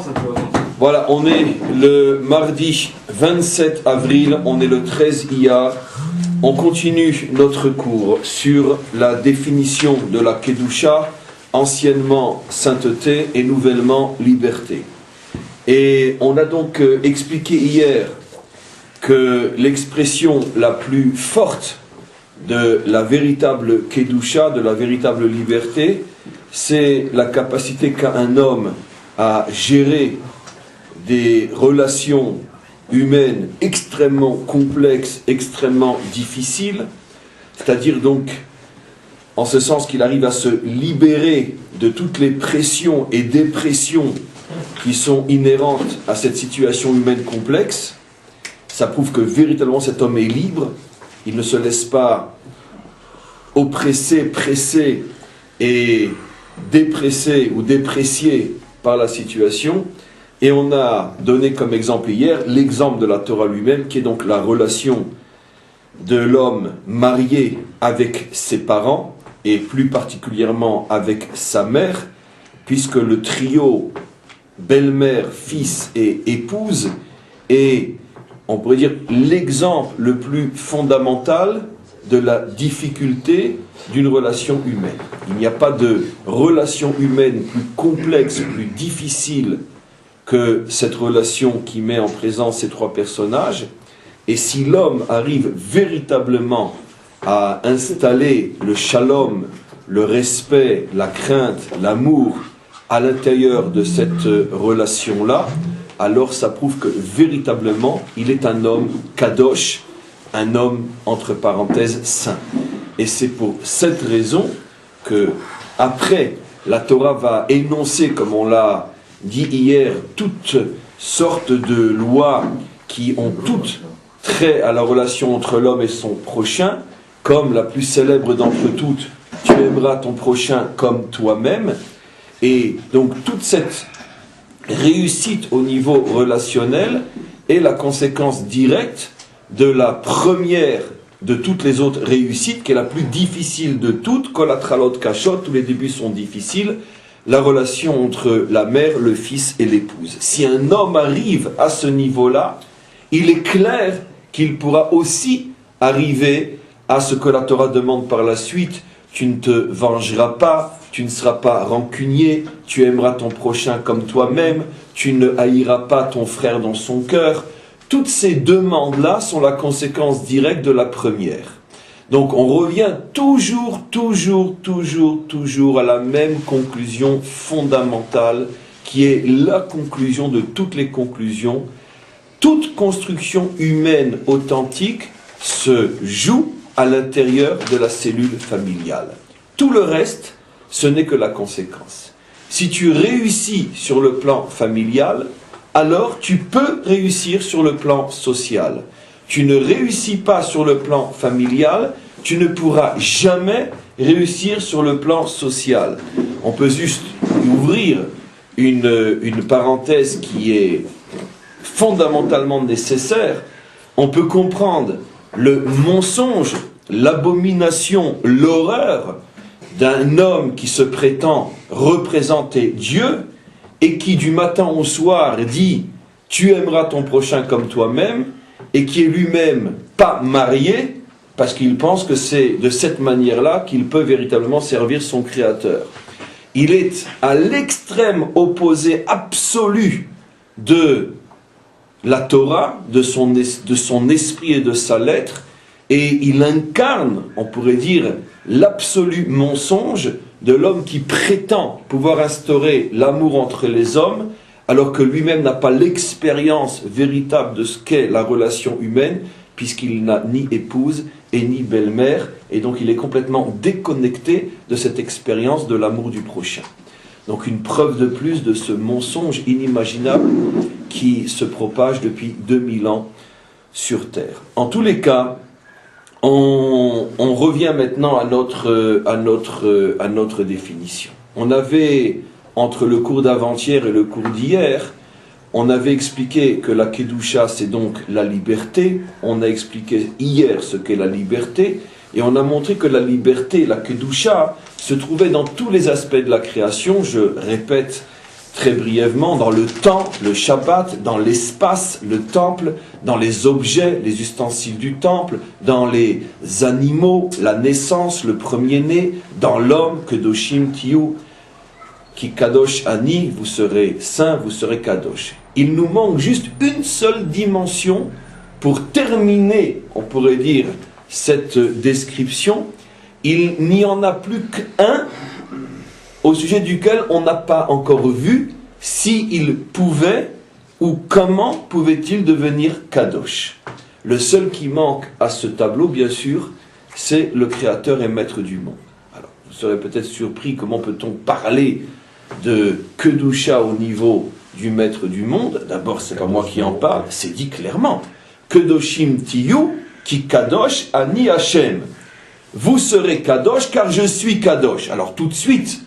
ça peut avancer. Voilà, on est le mardi 27 avril, on est le 13 Iyar. On continue notre cours sur la définition de la Kedusha, anciennement sainteté et nouvellement liberté. Et on a donc expliqué hier que l'expression la plus forte de la véritable Kedusha, de la véritable liberté, c'est la capacité qu'a un homme à gérer des relations humaines extrêmement complexes, extrêmement difficiles, c'est-à-dire donc en ce sens qu'il arrive à se libérer de toutes les pressions et dépressions qui sont inhérentes à cette situation humaine complexe. Ça prouve que véritablement cet homme est libre, il ne se laisse pas oppresser, presser et dépresser ou déprécier par la situation. Et on a donné comme exemple hier l'exemple de la Torah lui-même, qui est donc la relation de l'homme marié avec ses parents, et plus particulièrement avec sa mère, puisque le trio belle-mère, fils et épouse est, on pourrait dire, l'exemple le plus fondamental de la difficulté d'une relation humaine. Il n'y a pas de relation humaine plus complexe, plus difficile que cette relation qui met en présence ces trois personnages. Et si l'homme arrive véritablement à installer le shalom, le respect, la crainte, l'amour à l'intérieur de cette relation-là, alors ça prouve que véritablement il est un homme kadosh, un homme entre parenthèses saint. Et c'est pour cette raison que après la Torah va énoncer, comme on l'a dit hier, toutes sortes de lois qui ont toutes trait à la relation entre l'homme et son prochain, comme la plus célèbre d'entre toutes, tu aimeras ton prochain comme toi-même. Et donc toute cette réussite au niveau relationnel est la conséquence directe de la première de toutes les autres réussites, qui est la plus difficile de toutes, kol hatralot kashot, tous les débuts sont difficiles, la relation entre la mère, le fils et l'épouse. Si un homme arrive à ce niveau-là, il est clair qu'il pourra aussi arriver à ce que la Torah demande par la suite. Tu ne te vengeras pas, tu ne seras pas rancunier, tu aimeras ton prochain comme toi-même, tu ne haïras pas ton frère dans son cœur. Toutes ces demandes-là sont la conséquence directe de la première. Donc on revient toujours à la même conclusion fondamentale, qui est la conclusion de toutes les conclusions. Toute construction humaine authentique se joue à l'intérieur de la cellule familiale. Tout le reste, ce n'est que la conséquence. Si tu réussis sur le plan familial, alors tu peux réussir sur le plan social. Tu ne réussis pas sur le plan familial, tu ne pourras jamais réussir sur le plan social. On peut juste ouvrir une parenthèse qui est fondamentalement nécessaire. On peut comprendre le mensonge, l'abomination, l'horreur d'un homme qui se prétend représenter Dieu et qui du matin au soir dit « tu aimeras ton prochain comme toi-même » et qui est lui-même pas marié parce qu'il pense que c'est de cette manière-là qu'il peut véritablement servir son Créateur. Il est à l'extrême opposé absolu de la Torah, de son esprit et de sa lettre, et il incarne, on pourrait dire, l'absolu mensonge de l'homme qui prétend pouvoir instaurer l'amour entre les hommes, alors que lui-même n'a pas l'expérience véritable de ce qu'est la relation humaine, puisqu'il n'a ni épouse et ni belle-mère, et donc il est complètement déconnecté de cette expérience de l'amour du prochain. Donc une preuve de plus de ce mensonge inimaginable qui se propage depuis 2000 ans sur Terre. En tous les cas, on revient maintenant à notre définition. On avait, entre le cours d'avant-hier et le cours d'hier, on avait expliqué que la Kedusha, c'est donc la liberté. On a expliqué hier ce qu'est la liberté. Et on a montré que la liberté, la Kedusha, se trouvait dans tous les aspects de la création. Je répète très brièvement, dans le temps, le Shabbat, dans l'espace, le temple, dans les objets, les ustensiles du temple, dans les animaux, la naissance, le premier-né, dans l'homme, Kedoshim Tiyu, qui Kadosh Ani, vous serez saint, vous serez Kadosh. Il nous manque juste une seule dimension pour terminer, on pourrait dire, cette description. Il n'y en a plus qu'un au sujet duquel on n'a pas encore vu s'il pouvait ou comment pouvait-il devenir Kadosh. Le seul qui manque à ce tableau, bien sûr, c'est le Créateur et Maître du monde. Alors, vous serez peut-être surpris, comment peut-on parler de Kedusha au niveau du Maître du monde? D'abord, c'est pas moi qui en parle, c'est dit clairement. Kedoshim Tiyu, ki Kadosh Ani Hashem. Vous serez Kadosh car je suis Kadosh. Alors tout de suite,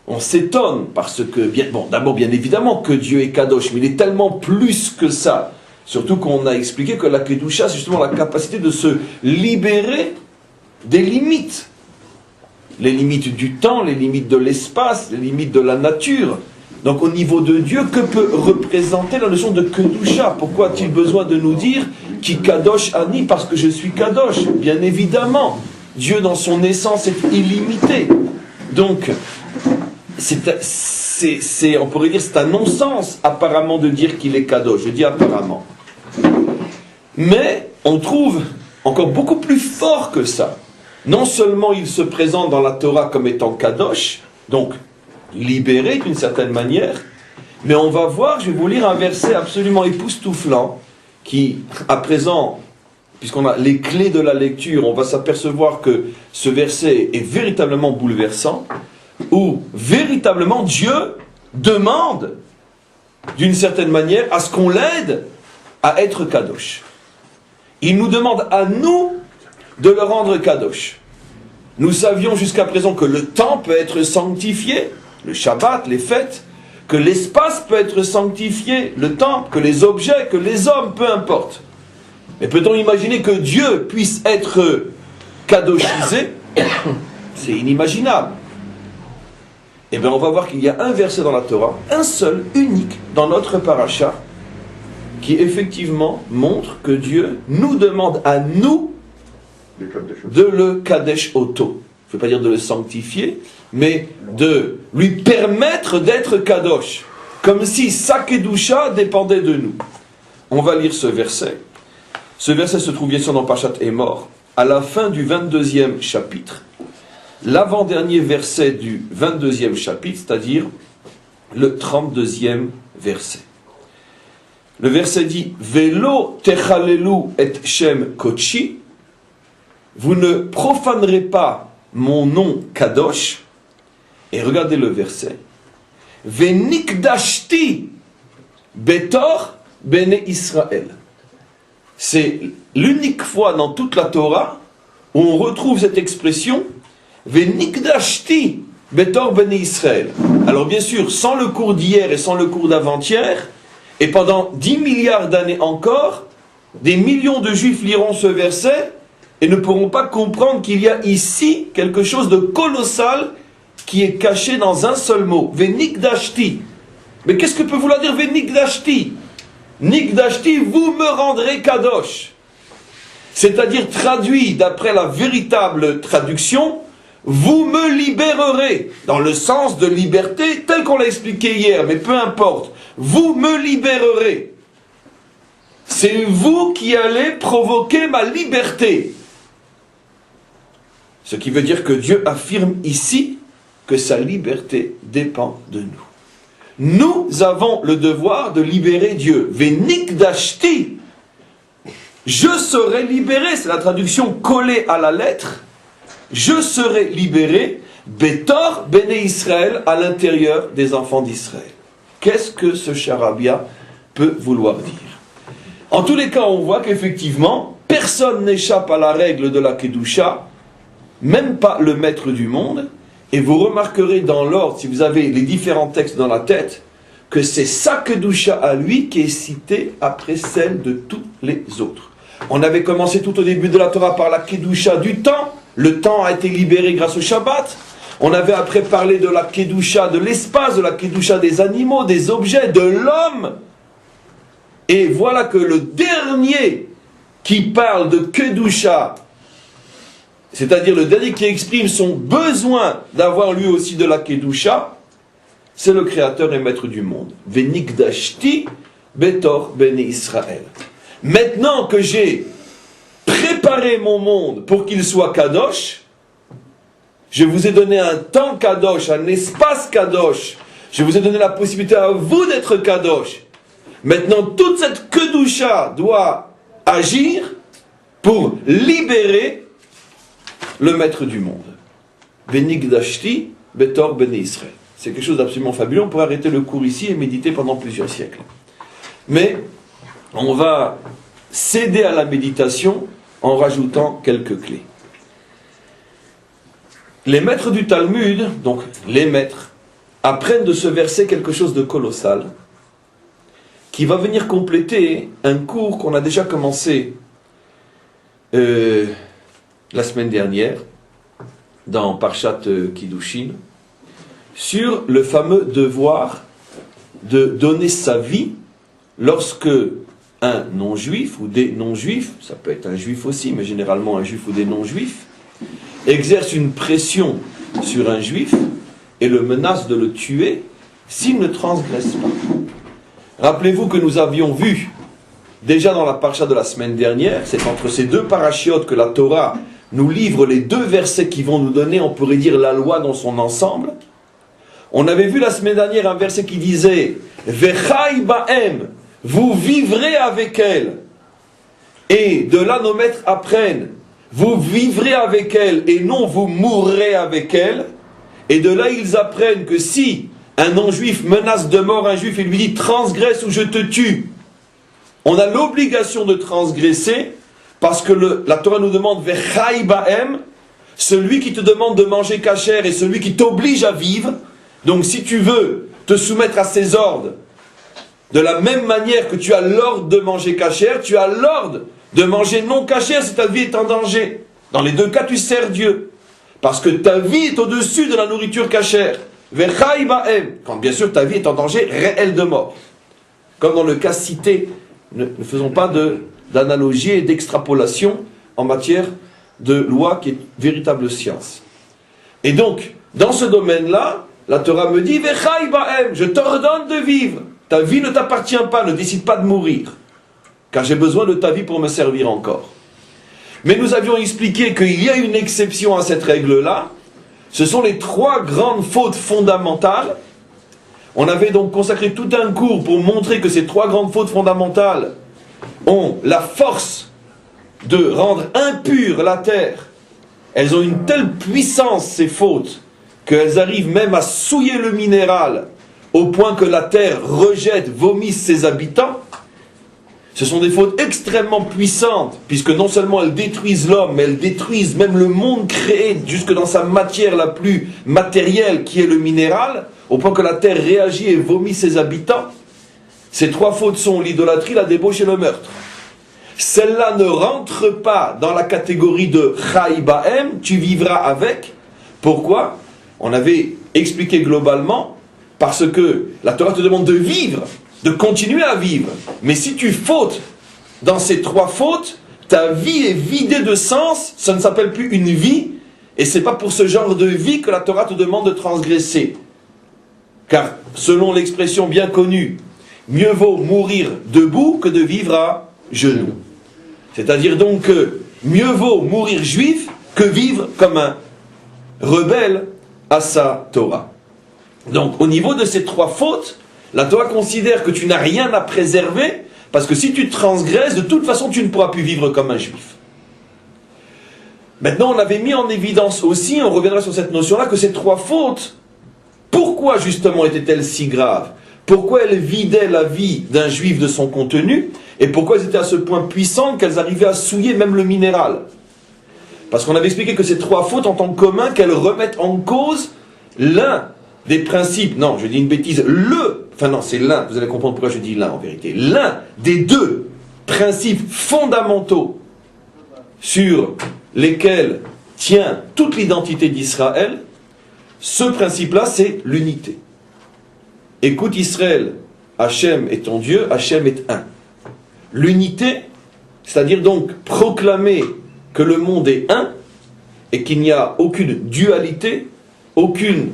on s'étonne parce que, d'abord bien évidemment que Dieu est Kadosh, mais il est tellement plus que ça. Surtout qu'on a expliqué que la Kedusha, c'est justement la capacité de se libérer des limites. Les limites du temps, les limites de l'espace, les limites de la nature. Donc au niveau de Dieu, que peut représenter la notion de Kedusha? Pourquoi a-t-il besoin de nous dire qui Kadosh Ani? Parce que je suis Kadosh. Bien évidemment, Dieu dans son essence est illimité. Donc, on pourrait dire c'est un non-sens apparemment de dire qu'il est Kadosh. Je dis apparemment. Mais on trouve encore beaucoup plus fort que ça. Non seulement il se présente dans la Torah comme étant Kadosh, donc libéré d'une certaine manière, mais on va voir, je vais vous lire un verset absolument époustouflant qui, à présent, puisqu'on a les clés de la lecture, on va s'apercevoir que ce verset est véritablement bouleversant, où véritablement Dieu demande, d'une certaine manière, à ce qu'on l'aide à être Kadosh. Il nous demande à nous de le rendre Kadosh. Nous savions jusqu'à présent que le temps peut être sanctifié, le Shabbat, les fêtes, que l'espace peut être sanctifié, le temple, que les objets, que les hommes, peu importe. Mais peut-on imaginer que Dieu puisse être kadoshisé? C'est inimaginable. Eh bien, on va voir qu'il y a un verset dans la Torah, un seul, unique, dans notre paracha, qui effectivement montre que Dieu nous demande à nous de le Kadesh Oto. Je ne veux pas dire de le sanctifier, mais de lui permettre d'être Kadosh. Comme si sa Kedusha dépendait de nous. On va lire ce verset. Ce verset se trouve bien sûr dans Parashat Emor, à la fin du 22e chapitre, l'avant-dernier verset du 22e chapitre, c'est-à-dire le 32e verset. Le verset dit « Velo techalelu et shem kochi » vous ne profanerez pas mon nom Kadosh. Et regardez le verset. Venikdashti betor bene Israël. C'est l'unique fois dans toute la Torah où on retrouve cette expression Venikdashti betor bene Israël. Alors bien sûr, sans le cours d'hier et sans le cours d'avant-hier, et pendant 10 milliards d'années encore, des millions de Juifs liront ce verset et ne pourront pas comprendre qu'il y a ici quelque chose de colossal qui est caché dans un seul mot, Venikdashti. Mais qu'est-ce que peut vouloir dire Venikdashti? Nikdashti, vous me rendrez Kadosh. C'est-à-dire traduit d'après la véritable traduction, vous me libérerez, dans le sens de liberté, tel qu'on l'a expliqué hier, mais peu importe, vous me libérerez. C'est vous qui allez provoquer ma liberté. Ce qui veut dire que Dieu affirme ici que sa liberté dépend de nous. Nous avons le devoir de libérer Dieu. Venikdashti. Je serai libéré, c'est la traduction collée à la lettre. Je serai libéré, Betor Bene Israël, à l'intérieur des enfants d'Israël. Qu'est-ce que ce charabia peut vouloir dire? En tous les cas, on voit qu'effectivement, personne n'échappe à la règle de la Kedusha, même pas le maître du monde, et vous remarquerez dans l'ordre, si vous avez les différents textes dans la tête, que c'est sa Kedusha à lui qui est citée après celle de tous les autres. On avait commencé tout au début de la Torah par la Kedusha du temps, le temps a été libéré grâce au Shabbat. On avait après parlé de la Kedusha, de l'espace, de la Kedusha des animaux, des objets, de l'homme. Et voilà que le dernier qui parle de Kedusha, c'est-à-dire le dernier qui exprime son besoin d'avoir lui aussi de la Kedusha, c'est le Créateur et Maître du monde. Venikdashti betor bene Israël. Maintenant que j'ai préparé mon monde pour qu'il soit Kadosh, je vous ai donné un temps Kadosh, un espace Kadosh, je vous ai donné la possibilité à vous d'être Kadosh. Maintenant, toute cette Kedusha doit agir pour libérer le Maître du monde. Venikdashti betor bene Israël. C'est quelque chose d'absolument fabuleux. On pourrait arrêter le cours ici et méditer pendant plusieurs siècles. Mais on va céder à la méditation en rajoutant quelques clés. Les maîtres du Talmud, donc les maîtres, apprennent de ce verset quelque chose de colossal qui va venir compléter un cours qu'on a déjà commencé la semaine dernière dans Parshat Kiddushin sur le fameux devoir de donner sa vie lorsque un non-juif ou des non-juifs, ça peut être un juif aussi, mais généralement un juif ou des non-juifs, exerce une pression sur un juif et le menace de le tuer s'il ne transgresse pas. Rappelez-vous que nous avions vu déjà dans la paracha de la semaine dernière, c'est entre ces deux parachiotes que la Torah nous livre les deux versets qui vont nous donner, on pourrait dire, la loi dans son ensemble. On avait vu la semaine dernière un verset qui disait « Vechai ba'em » vous vivrez avec elle. Et de là, nos maîtres apprennent, vous vivrez avec elle et non vous mourrez avec elle. Et de là, ils apprennent que si un non-juif menace de mort un juif et lui dit transgresse ou je te tue, on a l'obligation de transgresser parce que la Torah nous demande Vechai ba'em, celui qui te demande de manger kasher et celui qui t'oblige à vivre. Donc si tu veux te soumettre à ses ordres, de la même manière que tu as l'ordre de manger kasher, tu as l'ordre de manger non kasher si ta vie est en danger. Dans les deux cas, tu sers Dieu. Parce que ta vie est au-dessus de la nourriture kasher. Vechai ba'em. Quand bien sûr ta vie est en danger réel de mort. Comme dans le cas cité, ne faisons pas d'analogie et d'extrapolation en matière de loi qui est véritable science. Et donc, dans ce domaine-là, la Torah me dit Vechai ba'em, je t'ordonne de vivre. Ta vie ne t'appartient pas, ne décide pas de mourir. Car j'ai besoin de ta vie pour me servir encore. Mais nous avions expliqué qu'il y a une exception à cette règle-là. Ce sont les trois grandes fautes fondamentales. On avait donc consacré tout un cours pour montrer que ces trois grandes fautes fondamentales ont la force de rendre impure la terre. Elles ont une telle puissance, ces fautes, qu'elles arrivent même à souiller le minéral au point que la terre rejette, vomisse ses habitants. Ce sont des fautes extrêmement puissantes, puisque non seulement elles détruisent l'homme, mais elles détruisent même le monde créé jusque dans sa matière la plus matérielle qui est le minéral, au point que la terre réagit et vomit ses habitants. Ces trois fautes sont l'idolâtrie, la débauche et le meurtre. Celles-là ne rentrent pas dans la catégorie de Chai ba'em, tu vivras avec. Pourquoi? On avait expliqué globalement, parce que la Torah te demande de vivre, de continuer à vivre. Mais si tu fautes dans ces trois fautes, ta vie est vidée de sens, ça ne s'appelle plus une vie, et c'est pas pour ce genre de vie que la Torah te demande de transgresser. Car, selon l'expression bien connue, mieux vaut mourir debout que de vivre à genoux. C'est-à-dire donc que mieux vaut mourir juif que vivre comme un rebelle à sa Torah. Donc, au niveau de ces trois fautes, la Torah considère que tu n'as rien à préserver, parce que si tu transgresses, de toute façon, tu ne pourras plus vivre comme un juif. Maintenant, on avait mis en évidence aussi, on reviendra sur cette notion-là, que ces trois fautes, pourquoi justement étaient-elles si graves? Pourquoi elles vidaient la vie d'un juif de son contenu? Et pourquoi elles étaient à ce point puissantes qu'elles arrivaient à souiller même le minéral? Parce qu'on avait expliqué que ces trois fautes ont en commun qu'elles remettent en cause l'un des principes, non, je dis une bêtise, c'est l'un, vous allez comprendre pourquoi je dis l'un en vérité, l'un des deux principes fondamentaux sur lesquels tient toute l'identité d'Israël, Ce principe-là, c'est l'unité. Écoute Israël, Hachem est ton Dieu, Hachem est un. L'unité, c'est-à-dire donc proclamer que le monde est un et qu'il n'y a aucune dualité, aucune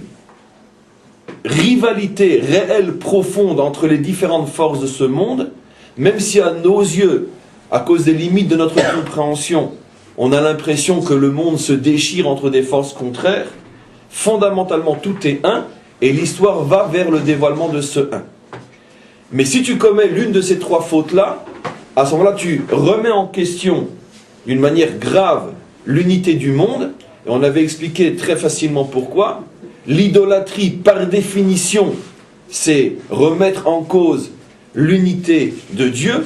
rivalité réelle, profonde entre les différentes forces de ce monde, même si à nos yeux, à cause des limites de notre compréhension, on a l'impression que le monde se déchire entre des forces contraires, fondamentalement tout est un, et l'histoire va vers le dévoilement de ce un. Mais si tu commets l'une de ces trois fautes-là, à ce moment-là, tu remets en question d'une manière grave l'unité du monde, et on avait expliqué très facilement pourquoi. L'idolâtrie, par définition, c'est remettre en cause l'unité de Dieu,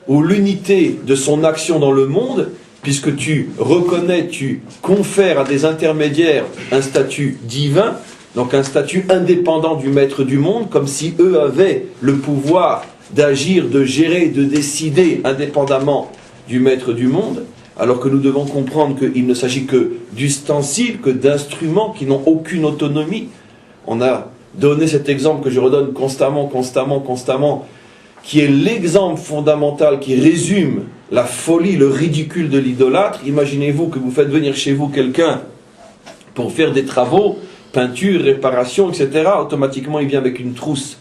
ou l'unité de son action dans le monde, puisque tu reconnais, tu confères à des intermédiaires un statut divin, donc un statut indépendant du maître du monde, comme si eux avaient le pouvoir d'agir, de gérer, de décider indépendamment du maître du monde, alors que nous devons comprendre qu'il ne s'agit que d'ustensiles, que d'instruments qui n'ont aucune autonomie. On a donné cet exemple que je redonne constamment, qui est l'exemple fondamental qui résume la folie, le ridicule de l'idolâtre. Imaginez-vous que vous faites venir chez vous quelqu'un pour faire des travaux, peinture, réparation, etc. Automatiquement, il vient avec une trousse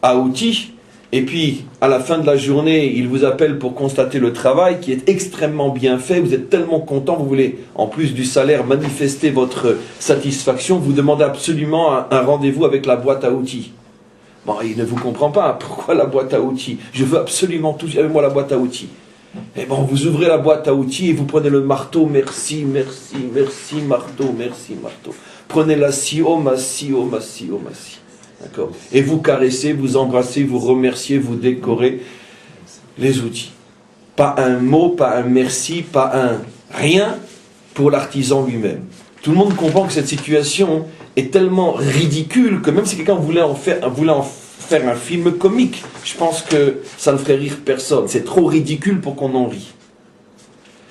à outils. Et puis, à la fin de la journée, il vous appelle pour constater le travail qui est extrêmement bien fait. Vous êtes tellement content, vous voulez, en plus du salaire, manifester votre satisfaction. Vous demandez absolument un rendez-vous avec la boîte à outils. Bon, il ne vous comprend pas. Pourquoi la boîte à outils? Je veux absolument tout avec moi la boîte à outils. Et bon, vous ouvrez la boîte à outils et vous prenez le marteau. Merci, merci, merci, marteau, merci, marteau. Prenez la scie, oh ma scie, oh ma scie, oh ma scie. D'accord. Et vous caressez, vous embrassez, vous remerciez, vous décorez les outils. Pas un mot, pas un merci, pas un rien pour l'artisan lui-même. Tout le monde comprend que cette situation est tellement ridicule que même si quelqu'un voulait en faire un film comique, je pense que ça ne ferait rire personne. C'est trop ridicule pour qu'on en rie.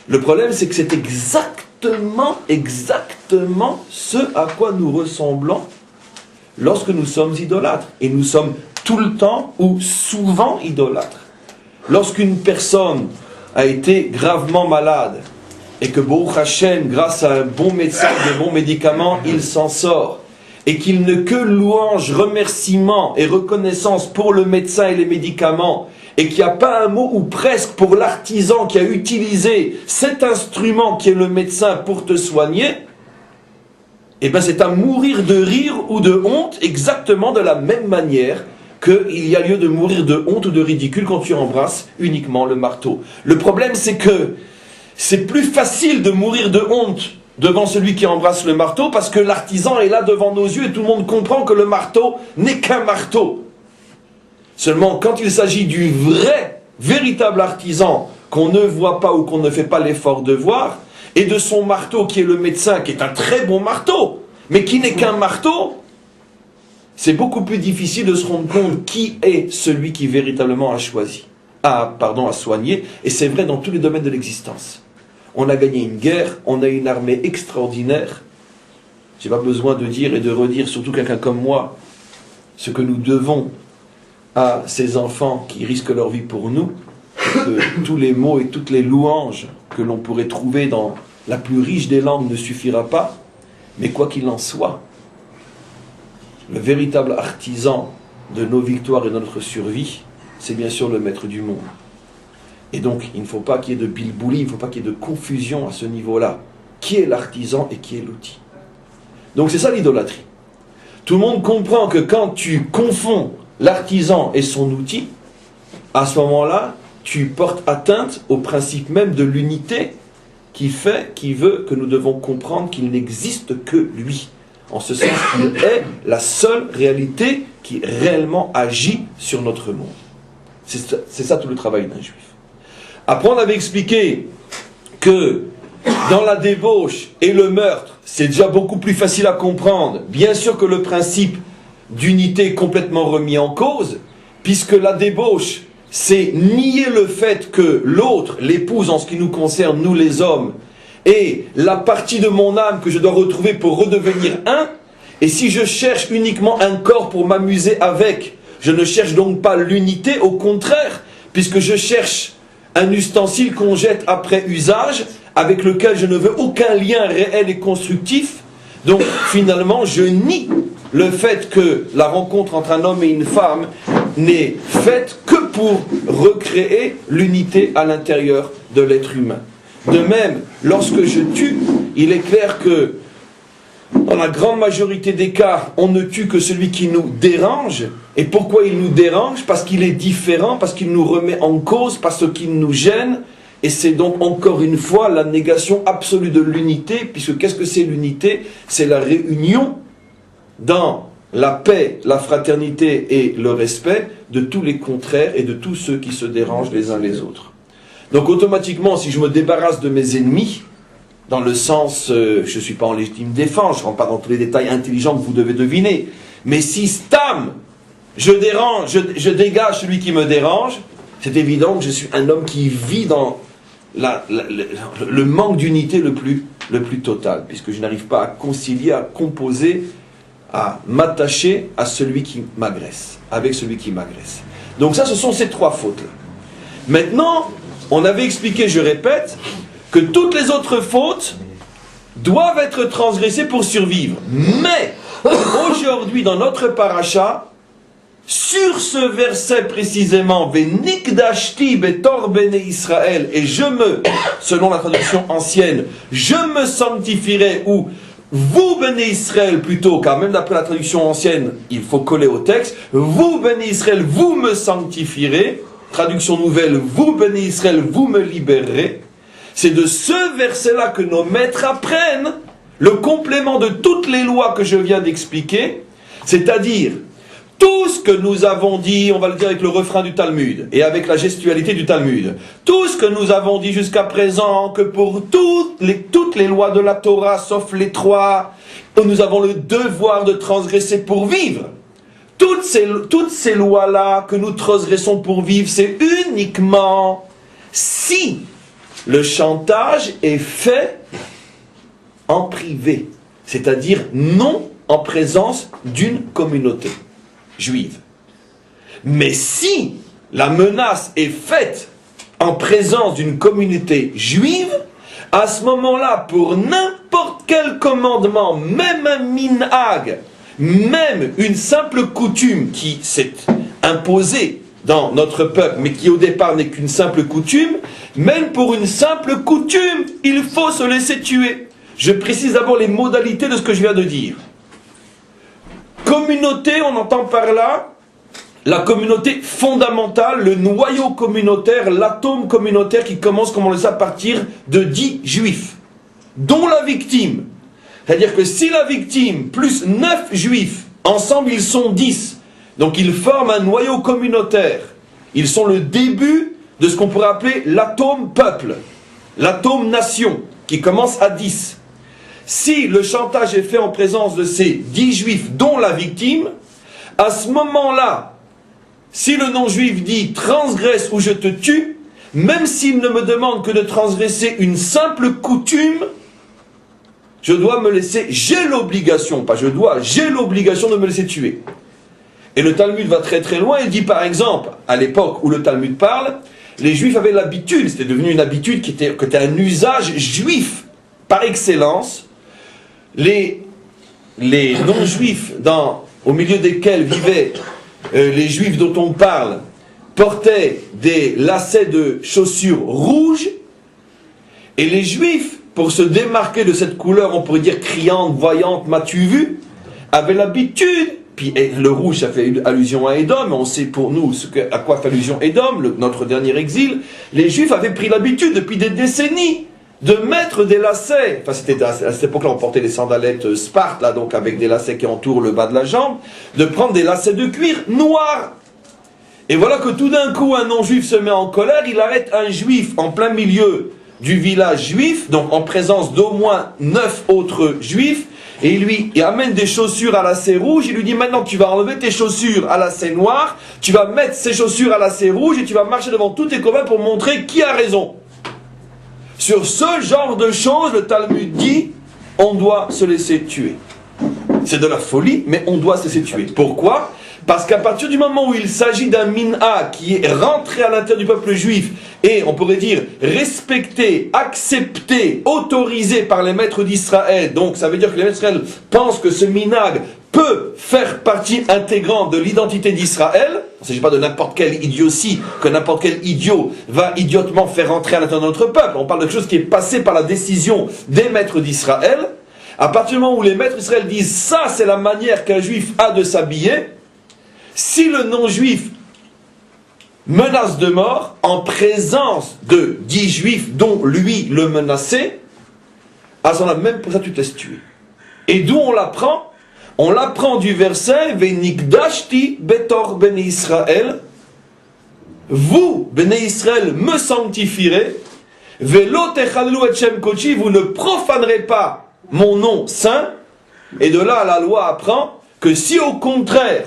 Le problème, c'est que c'est exactement ce à quoi nous ressemblons lorsque nous sommes idolâtres. Et nous sommes tout le temps ou souvent idolâtres. Lorsqu'une personne a été gravement malade et que Baruch Hashem, grâce à un bon médecin, des bons médicaments, il s'en sort, et qu'il ne que louange, remerciement et reconnaissance pour le médecin et les médicaments, et qu'il n'y a pas un mot ou presque pour l'artisan qui a utilisé cet instrument qui est le médecin pour te soigner, et bien c'est à mourir de rire ou de honte, exactement de la même manière qu'il y a lieu de mourir de honte ou de ridicule quand tu embrasses uniquement le marteau. Le problème, c'est que c'est plus facile de mourir de honte devant celui qui embrasse le marteau, parce que l'artisan est là devant nos yeux et tout le monde comprend que le marteau n'est qu'un marteau. Seulement, quand il s'agit du vrai, véritable artisan qu'on ne voit pas ou qu'on ne fait pas l'effort de voir, et de son marteau qui est le médecin, qui est un très bon marteau, mais qui n'est qu'un marteau, c'est beaucoup plus difficile de se rendre compte qui est celui qui véritablement a choisi, a soigné, et c'est vrai dans tous les domaines de l'existence. On a gagné une guerre, on a une armée extraordinaire. J'ai pas besoin de dire et de redire, surtout quelqu'un comme moi, ce que nous devons à ces enfants qui risquent leur vie pour nous, que tous les mots et toutes les louanges que l'on pourrait trouver dans la plus riche des langues ne suffira pas, mais quoi qu'il en soit, le véritable artisan de nos victoires et de notre survie, c'est bien sûr le maître du monde. Et donc, il ne faut pas qu'il y ait de bilbouli, il ne faut pas qu'il y ait de confusion à ce niveau-là. Qui est l'artisan et qui est l'outil? Donc c'est ça l'idolâtrie. Tout le monde comprend que quand tu confonds l'artisan et son outil, à ce moment-là, tu portes atteinte au principe même de l'unité qui veut que nous devons comprendre qu'il n'existe que lui. En ce sens, il est la seule réalité qui réellement agit sur notre monde. C'est ça tout le travail d'un juif. Après, on avait expliqué que dans la débauche et le meurtre, c'est déjà beaucoup plus facile à comprendre. Bien sûr que le principe d'unité est complètement remis en cause, puisque la débauche, c'est nier le fait que l'autre, l'épouse en ce qui nous concerne, nous les hommes, est la partie de mon âme que je dois retrouver pour redevenir un, Et si je cherche uniquement un corps pour m'amuser avec, je ne cherche donc pas l'unité, au contraire, puisque je cherche un ustensile qu'on jette après usage, avec lequel je ne veux aucun lien réel et constructif. Donc finalement, je nie le fait que la rencontre entre un homme et une femme n'est faite que pour recréer l'unité à l'intérieur de l'être humain. De même, lorsque je tue, il est clair que dans la grande majorité des cas, on ne tue que celui qui nous dérange. Et pourquoi il nous dérange? Parce qu'il est différent, parce qu'il nous remet en cause, parce qu'il nous gêne. Et c'est donc encore une fois la négation absolue de l'unité, puisque qu'est-ce que c'est l'unité? C'est la réunion dans la paix, la fraternité et le respect de tous les contraires et de tous ceux qui se dérangent les uns les autres. Donc automatiquement, si je me débarrasse de mes ennemis, dans le sens, je ne suis pas en légitime défense, je ne rentre pas dans tous les détails intelligents que vous devez deviner, mais si stam, je dégage celui qui me dérange, c'est évident que je suis un homme qui vit dans le manque d'unité le plus total, puisque je n'arrive pas à concilier, à composer, à m'attacher à celui qui m'agresse, avec celui qui m'agresse. Donc ça, ce sont ces trois fautes-là. Maintenant, on avait expliqué, je répète, que toutes les autres fautes doivent être transgressées pour survivre. Mais, aujourd'hui, dans notre paracha, sur ce verset précisément, Venikdashti betor bnei Israël, et selon la traduction ancienne, je me sanctifierai, ou vous, Béné Israël, plutôt, car même d'après la traduction ancienne, il faut coller au texte, vous, Béné Israël, vous me sanctifierez, traduction nouvelle, vous, Béné Israël, vous me libérerez. C'est de ce verset-là que nos maîtres apprennent le complément de toutes les lois que je viens d'expliquer, c'est-à-dire tout ce que nous avons dit, on va le dire avec le refrain du Talmud et avec la gestualité du Talmud, tout ce que nous avons dit jusqu'à présent, que pour toutes les lois de la Torah, sauf les trois, nous avons le devoir de transgresser pour vivre. Toutes ces lois-là que nous transgressons pour vivre, c'est uniquement si le chantage est fait en privé, c'est-à-dire non en présence d'une communauté juive. Mais si la menace est faite en présence d'une communauté juive, à ce moment-là, pour n'importe quel commandement, même un minhag, même une simple coutume qui s'est imposée dans notre peuple, mais qui au départ n'est qu'une simple coutume, même pour une simple coutume, il faut se laisser tuer. Je précise d'abord les modalités de ce que je viens de dire. Communauté, on entend par là la communauté fondamentale, le noyau communautaire, l'atome communautaire qui commence, comme on le sait, à partir de 10 juifs, dont la victime. C'est-à-dire que si la victime plus 9 juifs, ensemble ils sont 10, donc ils forment un noyau communautaire. Ils sont le début de ce qu'on pourrait appeler l'atome peuple, l'atome nation, qui commence à 10. Si le chantage est fait en présence de ces 10 juifs, dont la victime, à ce moment-là, si le non-juif dit « transgresse ou je te tue », même s'il ne me demande que de transgresser une simple coutume, je dois me laisser, j'ai l'obligation, pas je dois, j'ai l'obligation de me laisser tuer. Et le Talmud va très très loin, il dit par exemple, à l'époque où le Talmud parle, les juifs avaient l'habitude, c'était devenu une habitude qui était un usage juif par excellence. Les non-juifs, au milieu desquels vivaient les juifs dont on parle, portaient des lacets de chaussures rouges, et les juifs, pour se démarquer de cette couleur, on pourrait dire criante, voyante, m'as-tu vu, avaient l'habitude, puis le rouge ça fait allusion à Édom, on sait pour nous à quoi fait allusion Édom, notre dernier exil, les juifs avaient pris l'habitude depuis des décennies de mettre des lacets, enfin c'était à cette époque-là on portait des sandalettes Sparte, là, donc avec des lacets qui entourent le bas de la jambe, de prendre des lacets de cuir noirs. Et voilà que tout d'un coup un non-juif se met en colère, il arrête un juif en plein milieu du village juif, donc en présence d'au moins 9 autres juifs, et il amène des chaussures à lacets rouges, il lui dit maintenant tu vas enlever tes chaussures à lacets noirs, tu vas mettre ces chaussures à lacets rouges et tu vas marcher devant tous tes copains pour montrer qui a raison. Sur ce genre de choses, le Talmud dit, on doit se laisser tuer. c'est de la folie, mais on doit se laisser tuer. Pourquoi ? Parce qu'à partir du moment où il s'agit d'un minha qui est rentré à l'intérieur du peuple juif et, on pourrait dire, respecté, accepté, autorisé par les maîtres d'Israël, donc ça veut dire que les maîtres d'Israël pensent que ce minhag peut faire partie intégrante de l'identité d'Israël. Il ne s'agit pas de n'importe quelle idiotie que n'importe quel idiot va idiotement faire rentrer à l'intérieur de notre peuple. On parle de quelque chose qui est passé par la décision des maîtres d'Israël. À partir du moment où les maîtres d'Israël disent ça, c'est la manière qu'un juif a de s'habiller. Si le non-juif menace de mort en présence de 10 juifs dont lui le menaçait, à ce moment-là, même pour ça tu te laisses tuer. Et d'où on l'apprend ? On l'apprend du verset Venikdashti betor bnei Israël. Vous, bnei Israël, me sanctifierez. Velo techalelu et shem kodeshi, vous ne profanerez pas mon nom saint. Et de là, la loi apprend que si au contraire,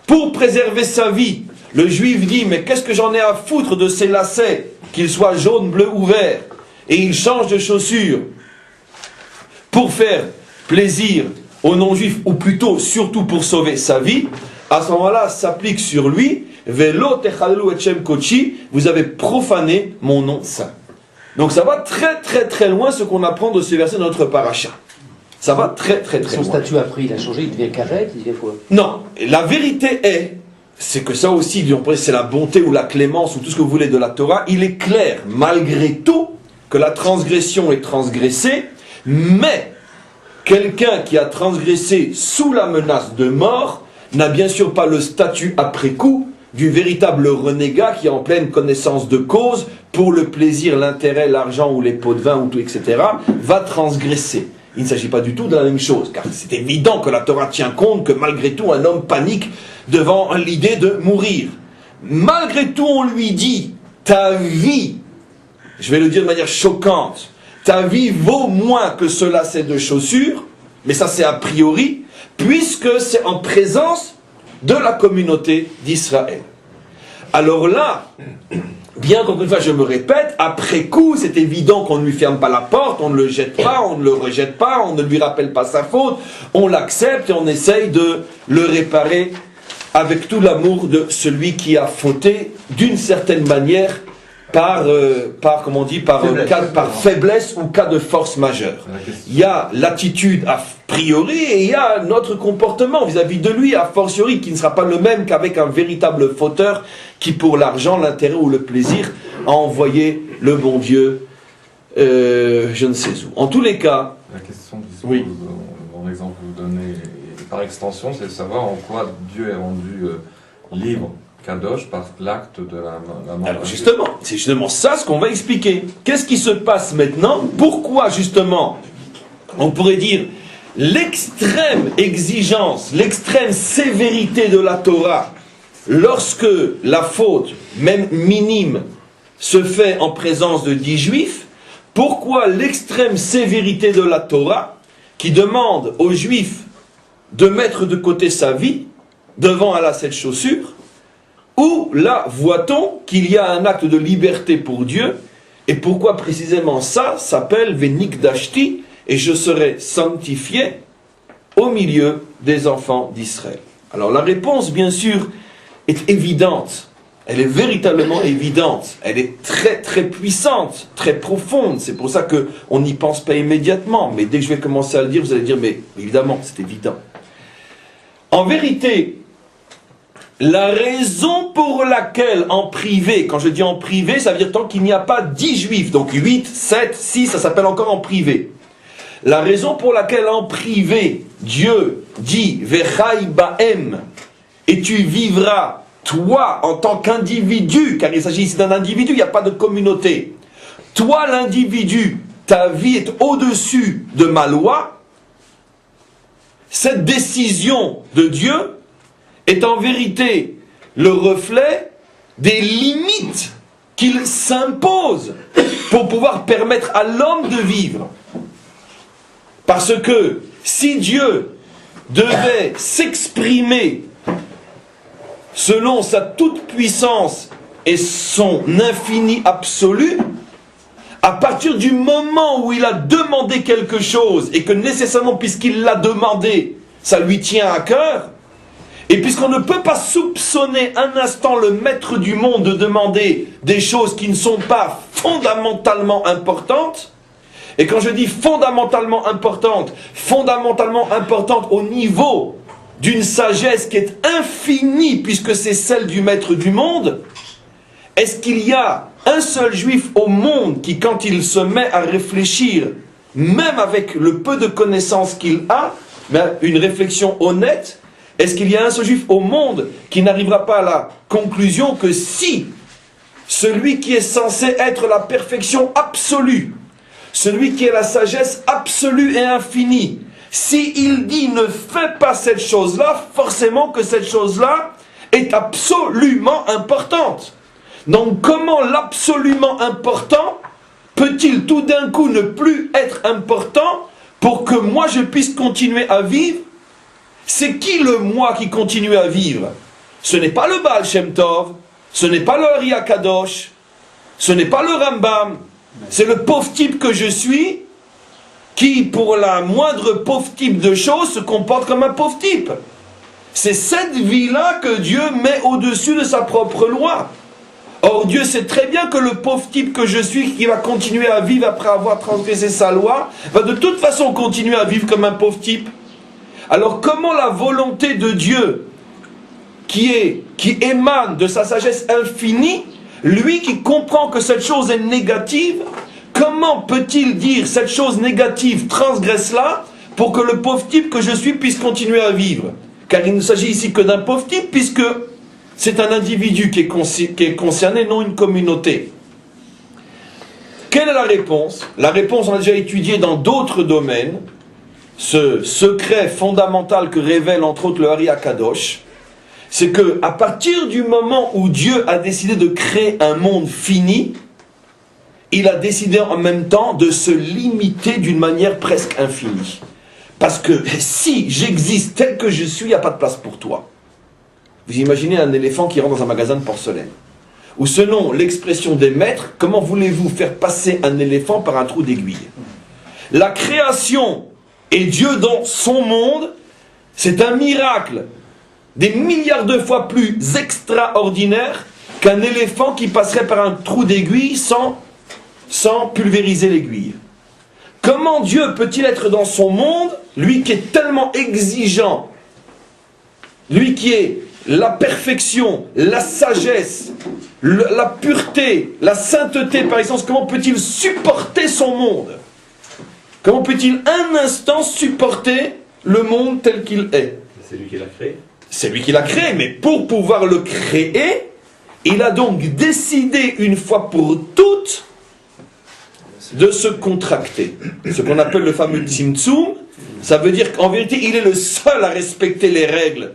pour préserver sa vie, le juif dit, mais qu'est-ce que j'en ai à foutre de ces lacets, qu'ils soient jaunes, bleus ou verts, et il change de chaussures pour faire plaisir aux non-juifs, ou plutôt, surtout pour sauver sa vie, à ce moment-là, s'applique sur lui, Velo techalelu et shem kodeshi, vous avez profané mon nom saint. Donc ça va très très très loin ce qu'on apprend de ces versets de notre paracha. Ça va très très très loin. Son statut après il a changé, il devient carré, il devient quoi ? Non, la vérité c'est que ça aussi, c'est la bonté ou la clémence ou tout ce que vous voulez de la Torah, il est clair, malgré tout, que la transgression est transgressée, mais quelqu'un qui a transgressé sous la menace de mort n'a bien sûr pas le statut après coup du véritable renégat qui est en pleine connaissance de cause pour le plaisir, l'intérêt, l'argent ou les pots de vin ou tout, etc., va transgresser. Il ne s'agit pas du tout de la même chose, car c'est évident que la Torah tient compte que malgré tout, un homme panique devant l'idée de mourir. Malgré tout, on lui dit, ta vie, je vais le dire de manière choquante, ta vie vaut moins que ce lacet de chaussures, mais ça c'est a priori, puisque c'est en présence de la communauté d'Israël. Alors là, bien qu'encore une fois je me répète, après coup c'est évident qu'on ne lui ferme pas la porte, on ne le jette pas, on ne le rejette pas, on ne lui rappelle pas sa faute, on l'accepte et on essaye de le réparer avec tout l'amour de celui qui a fauté d'une certaine manière par faiblesse ou cas de force majeure. Il y a l'attitude a priori et il y a notre comportement vis-à-vis de lui a fortiori qui ne sera pas le même qu'avec un véritable fauteur qui pour l'argent, l'intérêt ou le plaisir a envoyé le bon Dieu je ne sais où. En tous les cas... La question qui se oui. pose dans l'exemple que vous donnez, et par extension, c'est de savoir en quoi Dieu est rendu libre, kadosh, par l'acte de la mort. Alors justement, c'est justement ça ce qu'on va expliquer. Qu'est-ce qui se passe maintenant ? Pourquoi justement, on pourrait dire, l'extrême exigence, l'extrême sévérité de la Torah, lorsque la faute, même minime, se fait en présence de 10 juifs, pourquoi l'extrême sévérité de la Torah, qui demande aux juifs de mettre de côté sa vie, devant un lacet de chaussures, où là voit-on qu'il y a un acte de liberté pour Dieu, et pourquoi précisément ça s'appelle Venikdashti, et je serai sanctifié au milieu des enfants d'Israël. Alors la réponse, bien sûr, est évidente. Elle est véritablement évidente. Elle est très très puissante, très profonde. C'est pour ça qu'on n'y pense pas immédiatement. Mais dès que je vais commencer à le dire, vous allez dire, mais évidemment, c'est évident. En vérité, la raison pour laquelle en privé, quand je dis en privé, ça veut dire tant qu'il n'y a pas 10 juifs, donc 8, 7, 6, ça s'appelle encore en privé. La raison pour laquelle en privé, Dieu dit « Vechai ba'em » et tu vivras, toi, en tant qu'individu, car il s'agit ici d'un individu, il n'y a pas de communauté. Toi, l'individu, ta vie est au-dessus de ma loi. Cette décision de Dieu est en vérité le reflet des limites qu'il s'impose pour pouvoir permettre à l'homme de vivre. Parce que si Dieu devait s'exprimer selon sa toute-puissance et son infini absolu, à partir du moment où il a demandé quelque chose, et que nécessairement, puisqu'il l'a demandé, ça lui tient à cœur. Et puisqu'on ne peut pas soupçonner un instant le maître du monde de demander des choses qui ne sont pas fondamentalement importantes, et quand je dis fondamentalement importante au niveau d'une sagesse qui est infinie, puisque c'est celle du maître du monde, est-ce qu'il y a un seul juif au monde qui, quand il se met à réfléchir, même avec le peu de connaissances qu'il a, une réflexion honnête, est-ce qu'il y a un seul juif au monde qui n'arrivera pas à la conclusion que si celui qui est censé être la perfection absolue, celui qui est la sagesse absolue et infinie, si il dit ne fais pas cette chose-là, forcément que cette chose-là est absolument importante. Donc comment l'absolument important peut-il tout d'un coup ne plus être important pour que moi je puisse continuer à vivre? C'est qui le moi qui continue à vivre? Ce n'est pas le Baal Shem Tov, ce n'est pas le Ari Akadosh, ce n'est pas le Rambam, c'est le pauvre type que je suis qui, pour la moindre pauvre type de choses, se comporte comme un pauvre type. C'est cette vie-là que Dieu met au-dessus de sa propre loi. Or, Dieu sait très bien que le pauvre type que je suis, qui va continuer à vivre après avoir transgressé sa loi, va de toute façon continuer à vivre comme un pauvre type. Alors, comment la volonté de Dieu, qui émane de sa sagesse infinie, lui qui comprend que cette chose est négative, comment peut-il dire cette chose négative transgresse-la pour que le pauvre type que je suis puisse continuer à vivre? Car il ne s'agit ici que d'un pauvre type, puisque c'est un individu qui est concerné, non une communauté. Quelle est la réponse? La réponse, on a déjà étudié dans d'autres domaines, ce secret fondamental que révèle entre autres le Ari Akadosh, c'est que à partir du moment où Dieu a décidé de créer un monde fini, il a décidé en même temps de se limiter d'une manière presque infinie. Parce que si j'existe tel que je suis, il n'y a pas de place pour toi. Vous imaginez un éléphant qui rentre dans un magasin de porcelaine. Ou selon l'expression des maîtres, comment voulez-vous faire passer un éléphant par un trou d'aiguille? La création et Dieu dans son monde, c'est un miracle des milliards de fois plus extraordinaire qu'un éléphant qui passerait par un trou d'aiguille sans pulvériser l'aiguille. Comment Dieu peut-il être dans son monde, lui qui est tellement exigeant, lui qui est la perfection, la sagesse, la pureté, la sainteté par exemple, comment peut-il supporter son monde? Comment peut-il un instant supporter le monde tel qu'il est? C'est lui qui l'a créé. C'est lui qui l'a créé, mais pour pouvoir le créer, il a donc décidé une fois pour toutes de se contracter. Ce qu'on appelle le fameux Tzimtzum, ça veut dire qu'en vérité, il est le seul à respecter les règles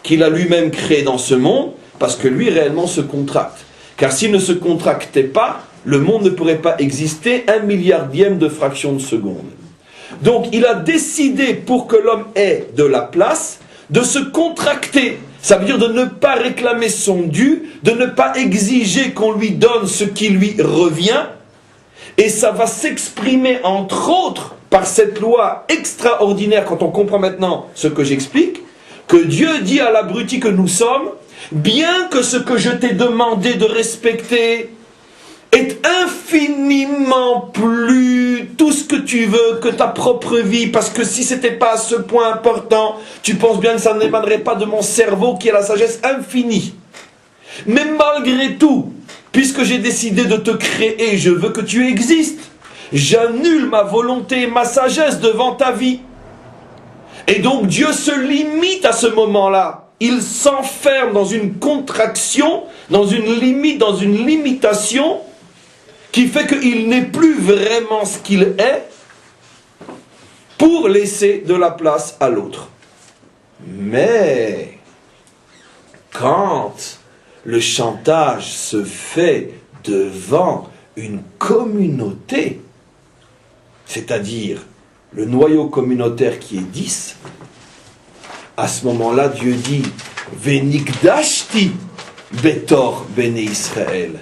qu'il a lui-même créées dans ce monde, parce que lui réellement se contracte. Car s'il ne se contractait pas, le monde ne pourrait pas exister 1/1000 de fraction de seconde. Donc il a décidé, pour que l'homme ait de la place, de se contracter. Ça veut dire de ne pas réclamer son dû, de ne pas exiger qu'on lui donne ce qui lui revient. Et ça va s'exprimer entre autres par cette loi extraordinaire, quand on comprend maintenant ce que j'explique, que Dieu dit à l'abruti que nous sommes, bien que ce que je t'ai demandé de respecter est infiniment plus tout ce que tu veux que ta propre vie, parce que si c'était pas à ce point important, tu penses bien que ça n'émanerait pas de mon cerveau qui est la sagesse infinie. Mais malgré tout, puisque j'ai décidé de te créer, je veux que tu existes, j'annule ma volonté et ma sagesse devant ta vie. Et donc Dieu se limite à ce moment-là. Il s'enferme dans une contraction, dans une limite, dans une limitation, qui fait qu'il n'est plus vraiment ce qu'il est, pour laisser de la place à l'autre. Mais quand le chantage se fait devant une communauté, c'est-à-dire le noyau communautaire qui est 10, à ce moment-là, Dieu dit « Venikdashti betor bene Israël ».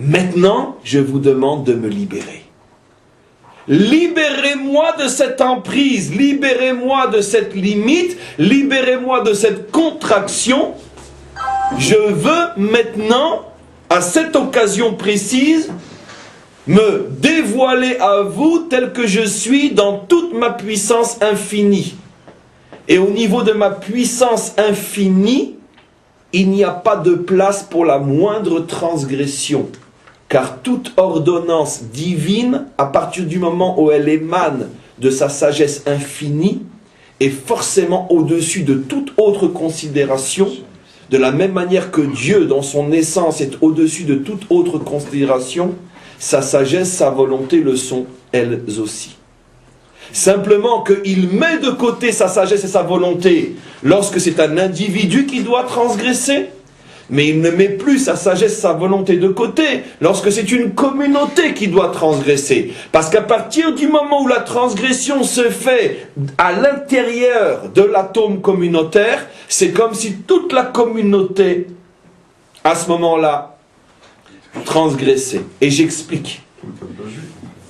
Maintenant, je vous demande de me libérer. libérez-moi de cette emprise, libérez-moi de cette limite, libérez-moi de cette contraction. Je veux maintenant, à cette occasion précise, me dévoiler à vous tel que je suis dans toute ma puissance infinie. Et au niveau de ma puissance infinie, il n'y a pas de place pour la moindre transgression. Car toute ordonnance divine, à partir du moment où elle émane de sa sagesse infinie, est forcément au-dessus de toute autre considération, de la même manière que Dieu, dans son essence, est au-dessus de toute autre considération, sa sagesse, sa volonté le sont elles aussi. Simplement qu'il met de côté sa sagesse et sa volonté lorsque c'est un individu qui doit transgresser, mais il ne met plus sa sagesse, sa volonté de côté lorsque c'est une communauté qui doit transgresser. Parce qu'à partir du moment où la transgression se fait à l'intérieur de l'atome communautaire, c'est comme si toute la communauté, à ce moment-là, transgressait. Et j'explique.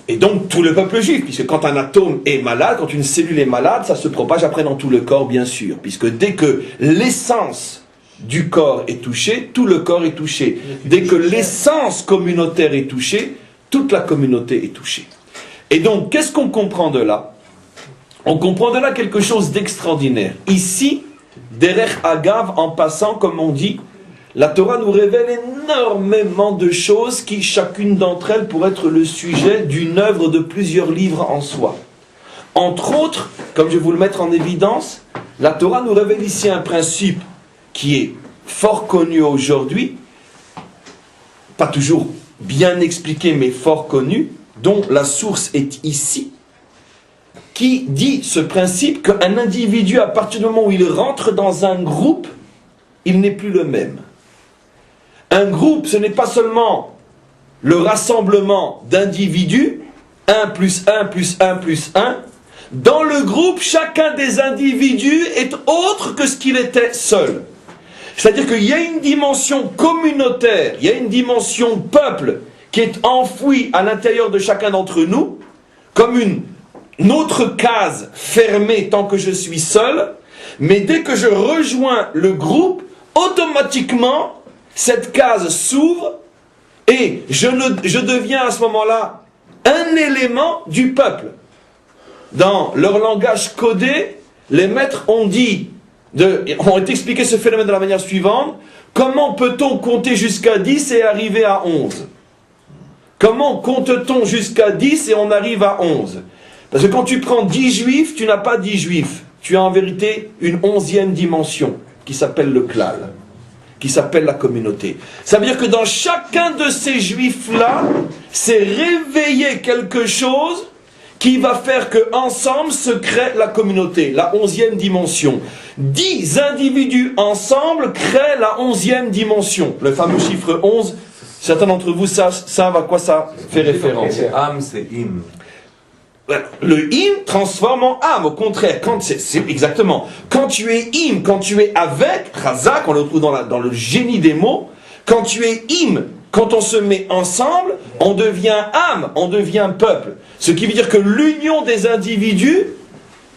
Et donc tout le peuple juif, puisque quand un atome est malade, quand une cellule est malade, ça se propage après dans tout le corps, bien sûr. Puisque dès que l'essence du corps est touchée, tout le corps est touché. Dès que l'essence communautaire est touchée, toute la communauté est touchée. Et donc, qu'est-ce qu'on comprend de là? On comprend de là quelque chose d'extraordinaire. Ici, derech agav, en passant, comme on dit, la Torah nous révèle énormément de choses qui, chacune d'entre elles, pourrait être le sujet d'une œuvre de plusieurs livres en soi. Entre autres, comme je vais vous le mettre en évidence, la Torah nous révèle ici un principe qui est fort connu aujourd'hui, pas toujours bien expliqué, mais fort connu, dont la source est ici, qui dit ce principe qu'un individu, à partir du moment où il rentre dans un groupe, il n'est plus le même. Un groupe, ce n'est pas seulement le rassemblement d'individus, 1 plus 1 plus 1 plus 1. Dans le groupe, chacun des individus est autre que ce qu'il était seul. C'est-à-dire qu'il y a une dimension communautaire, il y a une dimension peuple qui est enfouie à l'intérieur de chacun d'entre nous, comme une autre case fermée tant que je suis seul, mais dès que je rejoins le groupe, automatiquement, cette case s'ouvre et je deviens à ce moment-là un élément du peuple. Dans leur langage codé, les maîtres ont expliqué ce phénomène de la manière suivante. Comment peut-on compter jusqu'à 10 et arriver à 11? Comment compte-t-on jusqu'à 10 et on arrive à 11? Parce que quand tu prends 10 juifs, tu n'as pas 10 juifs. Tu as en vérité une 11e dimension qui s'appelle le klal, qui s'appelle la communauté. Ça veut dire que dans chacun de ces juifs-là, c'est réveillé quelque chose qui va faire qu'ensemble se crée la communauté, la 11e dimension. 10 individus ensemble créent la 11e dimension. Le fameux chiffre 11, certains d'entre vous savent à quoi ça fait référence. Et âme, c'est im. Le im transforme en âme, au contraire, c'est exactement. Quand tu es im, quand tu es avec, chazak, on le retrouve dans le génie des mots, quand tu es im, quand on se met ensemble, on devient âme, on devient peuple. Ce qui veut dire que l'union des individus,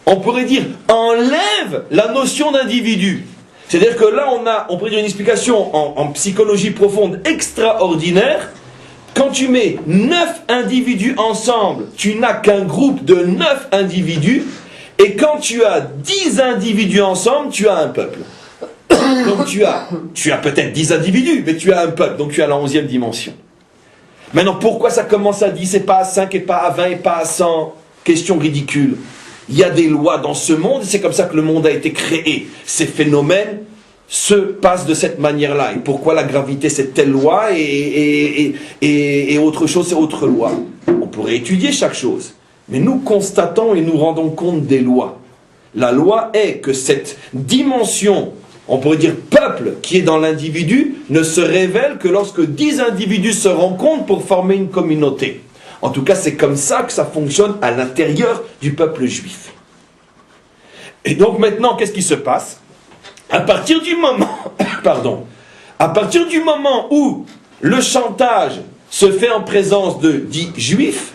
on pourrait dire, enlève la notion d'individu. C'est-à-dire que là, on pourrait dire une explication en psychologie profonde extraordinaire. Quand tu mets 9 individus ensemble, tu n'as qu'un groupe de 9 individus. Et quand tu as 10 individus ensemble, tu as un peuple. Donc tu as peut-être 10 individus, mais tu as un peuple. Donc tu as la 11e dimension. Maintenant, pourquoi ça commence à 10 et pas à 5 et pas à 20 et pas à 100? Question ridicule. Il y a des lois dans ce monde, et c'est comme ça que le monde a été créé. Ces phénomènes se passent de cette manière-là. Et pourquoi la gravité c'est telle loi et autre chose c'est autre loi? On pourrait étudier chaque chose. Mais nous constatons et nous rendons compte des lois. La loi est que cette dimension, on pourrait dire peuple, qui est dans l'individu, ne se révèle que lorsque 10 individus se rencontrent pour former une communauté. En tout cas, c'est comme ça que ça fonctionne à l'intérieur du peuple juif. Et donc maintenant, qu'est-ce qui se passe? À partir du moment où le chantage se fait en présence de 10 juifs,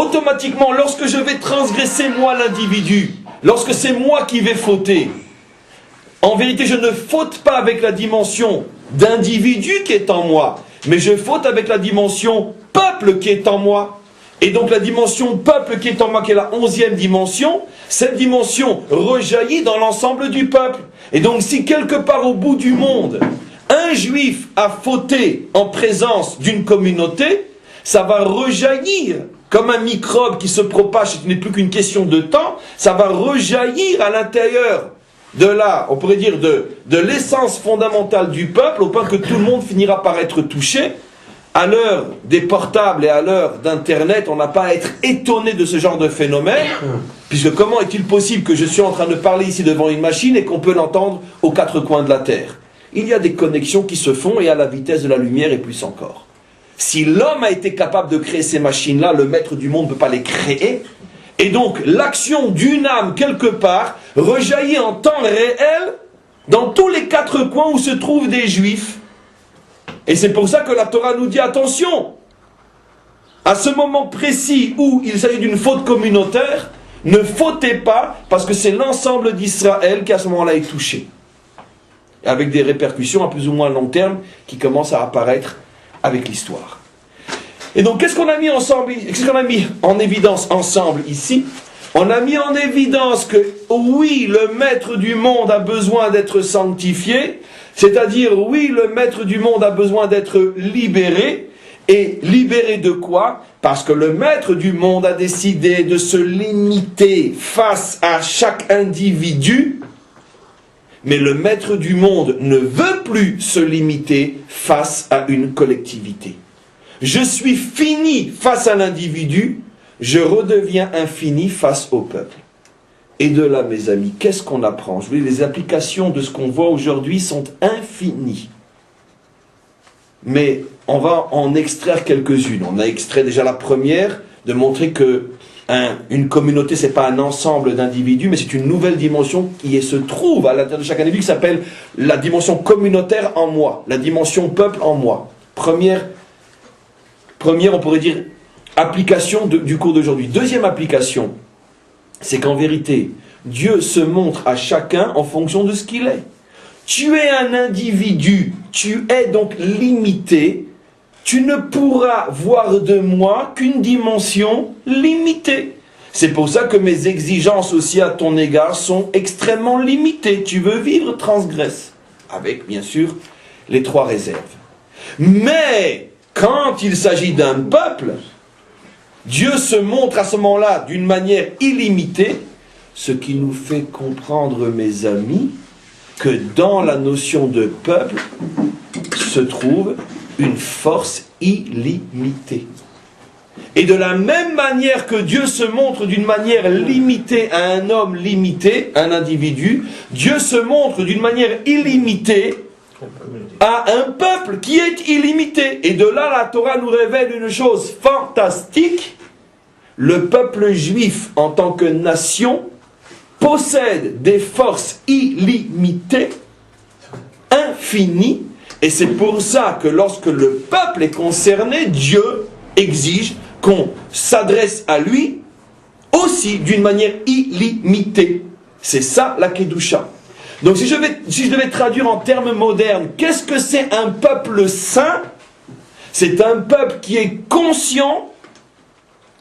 automatiquement, lorsque je vais transgresser moi l'individu, lorsque c'est moi qui vais fauter, en vérité, je ne faute pas avec la dimension d'individu qui est en moi, mais je faute avec la dimension peuple qui est en moi. Et donc la dimension peuple qui est en moi, qui est la 11e dimension, cette dimension rejaillit dans l'ensemble du peuple. Et donc si quelque part au bout du monde, un juif a fauté en présence d'une communauté, ça va rejaillir comme un microbe qui se propage, ce n'est plus qu'une question de temps, ça va rejaillir à l'intérieur de là, on pourrait dire de l'essence fondamentale du peuple, au point que tout le monde finira par être touché. À l'heure des portables et à l'heure d'Internet, on n'a pas à être étonné de ce genre de phénomène, puisque comment est-il possible que je suis en train de parler ici devant une machine et qu'on peut l'entendre aux quatre coins de la terre? Il y a des connexions qui se font et à la vitesse de la lumière et plus encore. Si l'homme a été capable de créer ces machines-là, le maître du monde ne peut pas les créer. Et donc, l'action d'une âme, quelque part, rejaillit en temps réel dans tous les quatre coins où se trouvent des juifs. Et c'est pour ça que la Torah nous dit, attention, à ce moment précis où il s'agit d'une faute communautaire, ne fautez pas, parce que c'est l'ensemble d'Israël qui à ce moment-là est touché. Avec des répercussions à plus ou moins long terme qui commencent à apparaître avec l'histoire. Et donc, qu'est-ce qu'on a mis ensemble, qu'est-ce qu'on a mis en évidence ensemble ici? On a mis en évidence que, oui, le maître du monde a besoin d'être sanctifié, c'est-à-dire, oui, le maître du monde a besoin d'être libéré, et libéré de quoi? Parce que le maître du monde a décidé de se limiter face à chaque individu, mais le maître du monde ne veut plus se limiter face à une collectivité. Je suis fini face à l'individu, je redeviens infini face au peuple. Et de là, mes amis, qu'est-ce qu'on apprend? Je vous dis, les applications de ce qu'on voit aujourd'hui sont infinies. Mais on va en extraire quelques-unes. On a extrait déjà la première, de montrer que une communauté, ce n'est pas un ensemble d'individus, mais c'est une nouvelle dimension qui se trouve à l'intérieur de chaque individu, qui s'appelle la dimension communautaire en moi, la dimension peuple en moi. Première, on pourrait dire, application du cours d'aujourd'hui. Deuxième application, c'est qu'en vérité, Dieu se montre à chacun en fonction de ce qu'il est. Tu es un individu, tu es donc limité, tu ne pourras voir de moi qu'une dimension limitée. C'est pour ça que mes exigences aussi à ton égard sont extrêmement limitées. Tu veux vivre, transgresse. Avec, bien sûr, les trois réserves. Mais quand il s'agit d'un peuple, Dieu se montre à ce moment-là d'une manière illimitée, ce qui nous fait comprendre, mes amis, que dans la notion de peuple se trouve une force illimitée. Et de la même manière que Dieu se montre d'une manière limitée à un homme limité, un individu, Dieu se montre d'une manière illimitée à un peuple qui est illimité. Et de là, la Torah nous révèle une chose fantastique. Le peuple juif, en tant que nation, possède des forces illimitées, infinies, et c'est pour ça que lorsque le peuple est concerné, Dieu exige qu'on s'adresse à lui aussi d'une manière illimitée. C'est ça la Kedusha. Donc si je devais traduire en termes modernes, qu'est-ce que c'est un peuple saint? C'est un peuple qui est conscient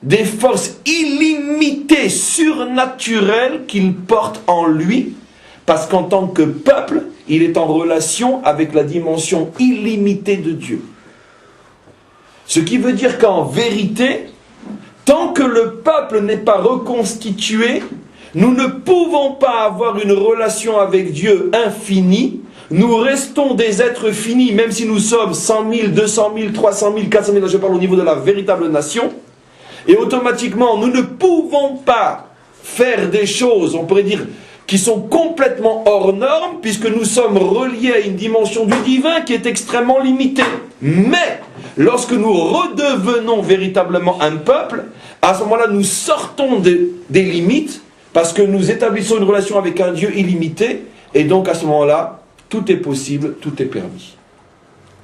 des forces illimitées, surnaturelles qu'il porte en lui, parce qu'en tant que peuple, il est en relation avec la dimension illimitée de Dieu. Ce qui veut dire qu'en vérité, tant que le peuple n'est pas reconstitué, nous ne pouvons pas avoir une relation avec Dieu infinie. Nous restons des êtres finis, même si nous sommes 100 000, 200 000, 300 000, 400 000, je parle au niveau de la véritable nation. Et automatiquement, nous ne pouvons pas faire des choses, on pourrait dire, qui sont complètement hors normes, puisque nous sommes reliés à une dimension du divin qui est extrêmement limitée. Mais, lorsque nous redevenons véritablement un peuple, à ce moment-là, nous sortons des limites, parce que nous établissons une relation avec un Dieu illimité, et donc à ce moment-là, tout est possible, tout est permis.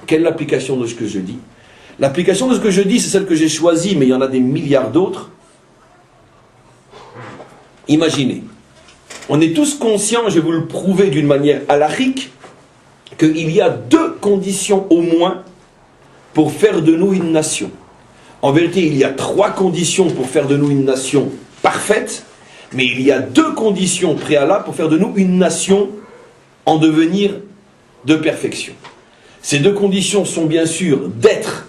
Quelle est l'application de ce que je dis? L'application de ce que je dis, c'est celle que j'ai choisie, mais il y en a des milliards d'autres. Imaginez, on est tous conscients, je vais vous le prouver d'une manière halachique, qu'il y a 2 conditions au moins pour faire de nous une nation. En vérité, il y a 3 conditions pour faire de nous une nation parfaite, mais il y a 2 conditions préalables pour faire de nous une nation en devenir de perfection. Ces 2 conditions sont bien sûr d'être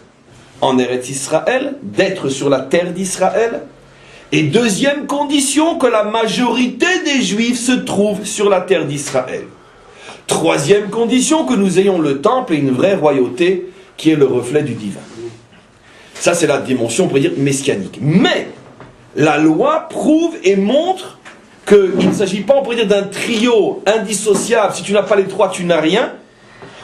en Eretz Israël, d'être sur la terre d'Israël, et deuxième condition, que la majorité des Juifs se trouvent sur la terre d'Israël. Troisième condition, que nous ayons le temple et une vraie royauté qui est le reflet du divin. Ça, c'est la dimension, on pourrait dire, messianique. Mais la loi prouve et montre qu'il ne s'agit pas, on pourrait dire, d'un trio indissociable. Si tu n'as pas les 3, tu n'as rien.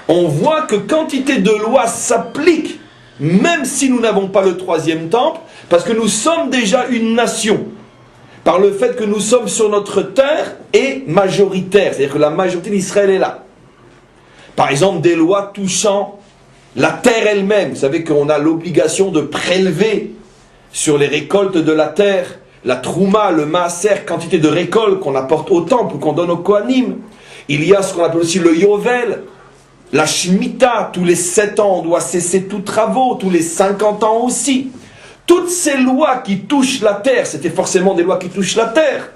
On voit que quantité de lois s'appliquent, même si nous n'avons pas le 3e temple, parce que nous sommes déjà une nation. Par le fait que nous sommes sur notre terre et majoritaire. C'est-à-dire que la majorité d'Israël est là. Par exemple, des lois touchant la terre elle-même. Vous savez qu'on a l'obligation de prélever sur les récoltes de la terre, la trouma, le maaser, quantité de récoltes qu'on apporte au temple, qu'on donne au Kohanim. Il y a ce qu'on appelle aussi le Yovel, la Shemitah, tous les 7 ans on doit cesser tous travaux, tous les 50 ans aussi. Toutes ces lois qui touchent la terre, c'était forcément des lois qui touchent la terre,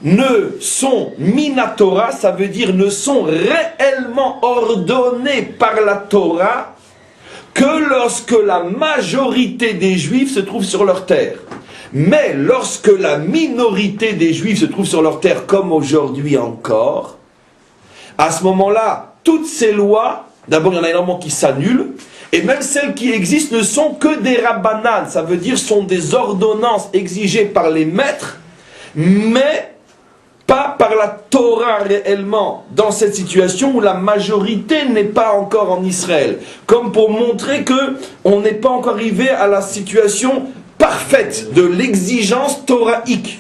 ne sont minatora, ça veut dire ne sont réellement ordonnées par la Torah que lorsque la majorité des Juifs se trouve sur leur terre. Mais lorsque la minorité des Juifs se trouve sur leur terre, comme aujourd'hui encore, à ce moment-là, toutes ces lois, d'abord il y en a énormément qui s'annulent, et même celles qui existent ne sont que des rabbanan, ça veut dire sont des ordonnances exigées par les maîtres, mais pas par la Torah réellement, dans cette situation où la majorité n'est pas encore en Israël. Comme pour montrer que on n'est pas encore arrivé à la situation parfaite de l'exigence torahique.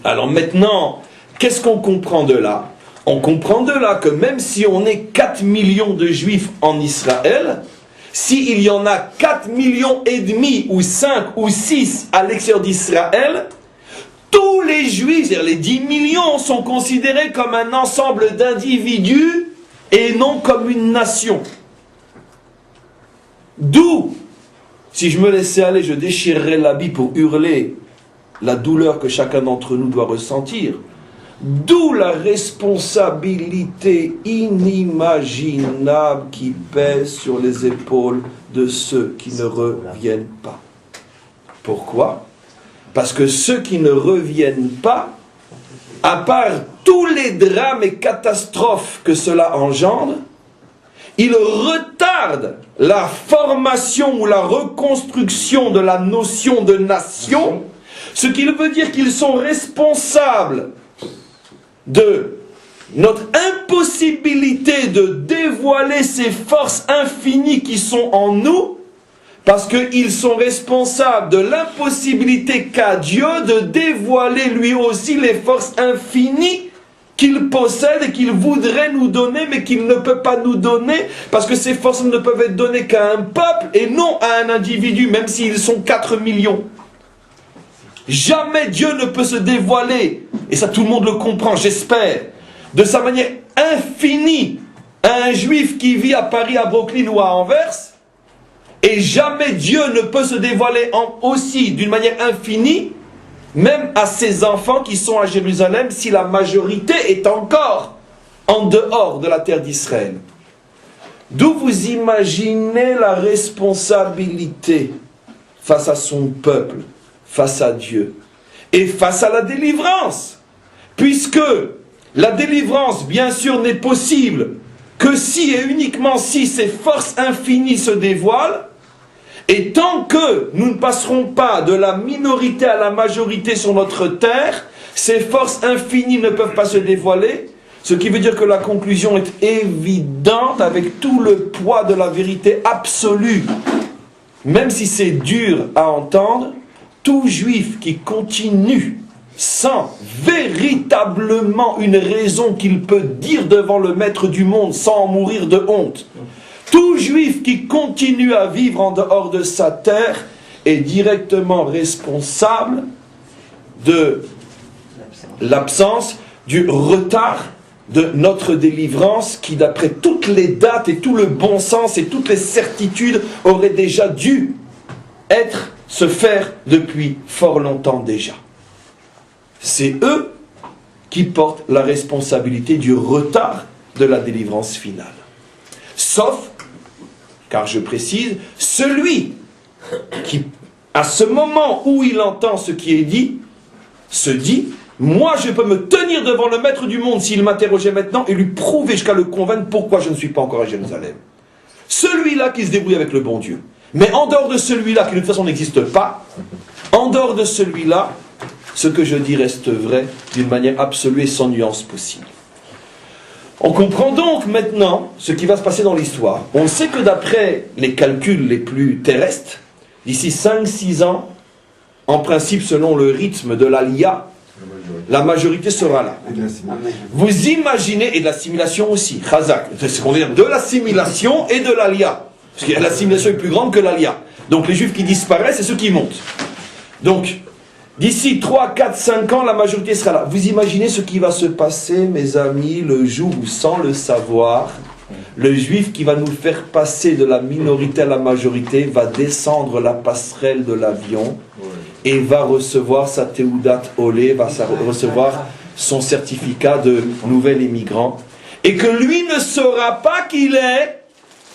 Alors maintenant, qu'est-ce qu'on comprend de là? On comprend de là que même si on est 4 millions de Juifs en Israël, s'il y en a 4 millions et demi, ou 5 ou 6 à l'extérieur d'Israël, tous les Juifs, c'est-à-dire les 10 millions, sont considérés comme un ensemble d'individus et non comme une nation. D'où, si je me laissais aller, je déchirerais l'habit pour hurler la douleur que chacun d'entre nous doit ressentir. D'où la responsabilité inimaginable qui pèse sur les épaules de ceux qui ne reviennent pas. Pourquoi? Parce que ceux qui ne reviennent pas, à part tous les drames et catastrophes que cela engendre, ils retardent la formation ou la reconstruction de la notion de nation, ce qui veut dire qu'ils sont responsables de notre impossibilité de dévoiler ces forces infinies qui sont en nous, parce qu'ils sont responsables de l'impossibilité qu'a Dieu de dévoiler lui aussi les forces infinies qu'il possède et qu'il voudrait nous donner, mais qu'il ne peut pas nous donner, parce que ces forces ne peuvent être données qu'à un peuple et non à un individu, même s'ils sont 4 millions. Jamais Dieu ne peut se dévoiler, et ça tout le monde le comprend, j'espère, de sa manière infinie à un juif qui vit à Paris, à Brooklyn ou à Anvers, et jamais Dieu ne peut se dévoiler aussi d'une manière infinie, même à ses enfants qui sont à Jérusalem, si la majorité est encore en dehors de la terre d'Israël. D'où vous imaginez la responsabilité face à son peuple, face à Dieu, et face à la délivrance, puisque la délivrance, bien sûr, n'est possible que si et uniquement si ces forces infinies se dévoilent, et tant que nous ne passerons pas de la minorité à la majorité sur notre terre, ces forces infinies ne peuvent pas se dévoiler, ce qui veut dire que la conclusion est évidente avec tout le poids de la vérité absolue. Même si c'est dur à entendre, tout juif qui continue sans véritablement une raison qu'il peut dire devant le maître du monde sans en mourir de honte, tout juif qui continue à vivre en dehors de sa terre est directement responsable de l'absence, du retard de notre délivrance qui, d'après toutes les dates et tout le bon sens et toutes les certitudes, aurait déjà dû se faire depuis fort longtemps déjà. C'est eux qui portent la responsabilité du retard de la délivrance finale. Sauf, car je précise, celui qui, à ce moment où il entend ce qui est dit, se dit, moi je peux me tenir devant le maître du monde s'il m'interrogeait maintenant et lui prouver jusqu'à le convaincre pourquoi je ne suis pas encore à Jérusalem. Celui-là qui se débrouille avec le bon Dieu. Mais en dehors de celui-là, qui de toute façon n'existe pas, en dehors de celui-là, ce que je dis reste vrai d'une manière absolue et sans nuance possible. On comprend donc maintenant ce qui va se passer dans l'histoire. On sait que d'après les calculs les plus terrestres, d'ici 5-6 ans, en principe selon le rythme de l'Aliyah, la majorité sera là. Vous imaginez, et de l'assimilation aussi, Chazak, c'est ce qu'on veut dire, de l'assimilation et de l'Aliyah. Parce que l'assimilation est plus grande que l'Aliyah. Donc les Juifs qui disparaissent, c'est ceux qui montent. Donc, d'ici 3, 4, 5 ans, la majorité sera là. Vous imaginez ce qui va se passer, mes amis, le jour où, sans le savoir, le Juif qui va nous faire passer de la minorité à la majorité va descendre la passerelle de l'avion et va recevoir sa Teudat Olé, va recevoir son certificat de nouvel immigrant. Et que lui ne saura pas qu'il est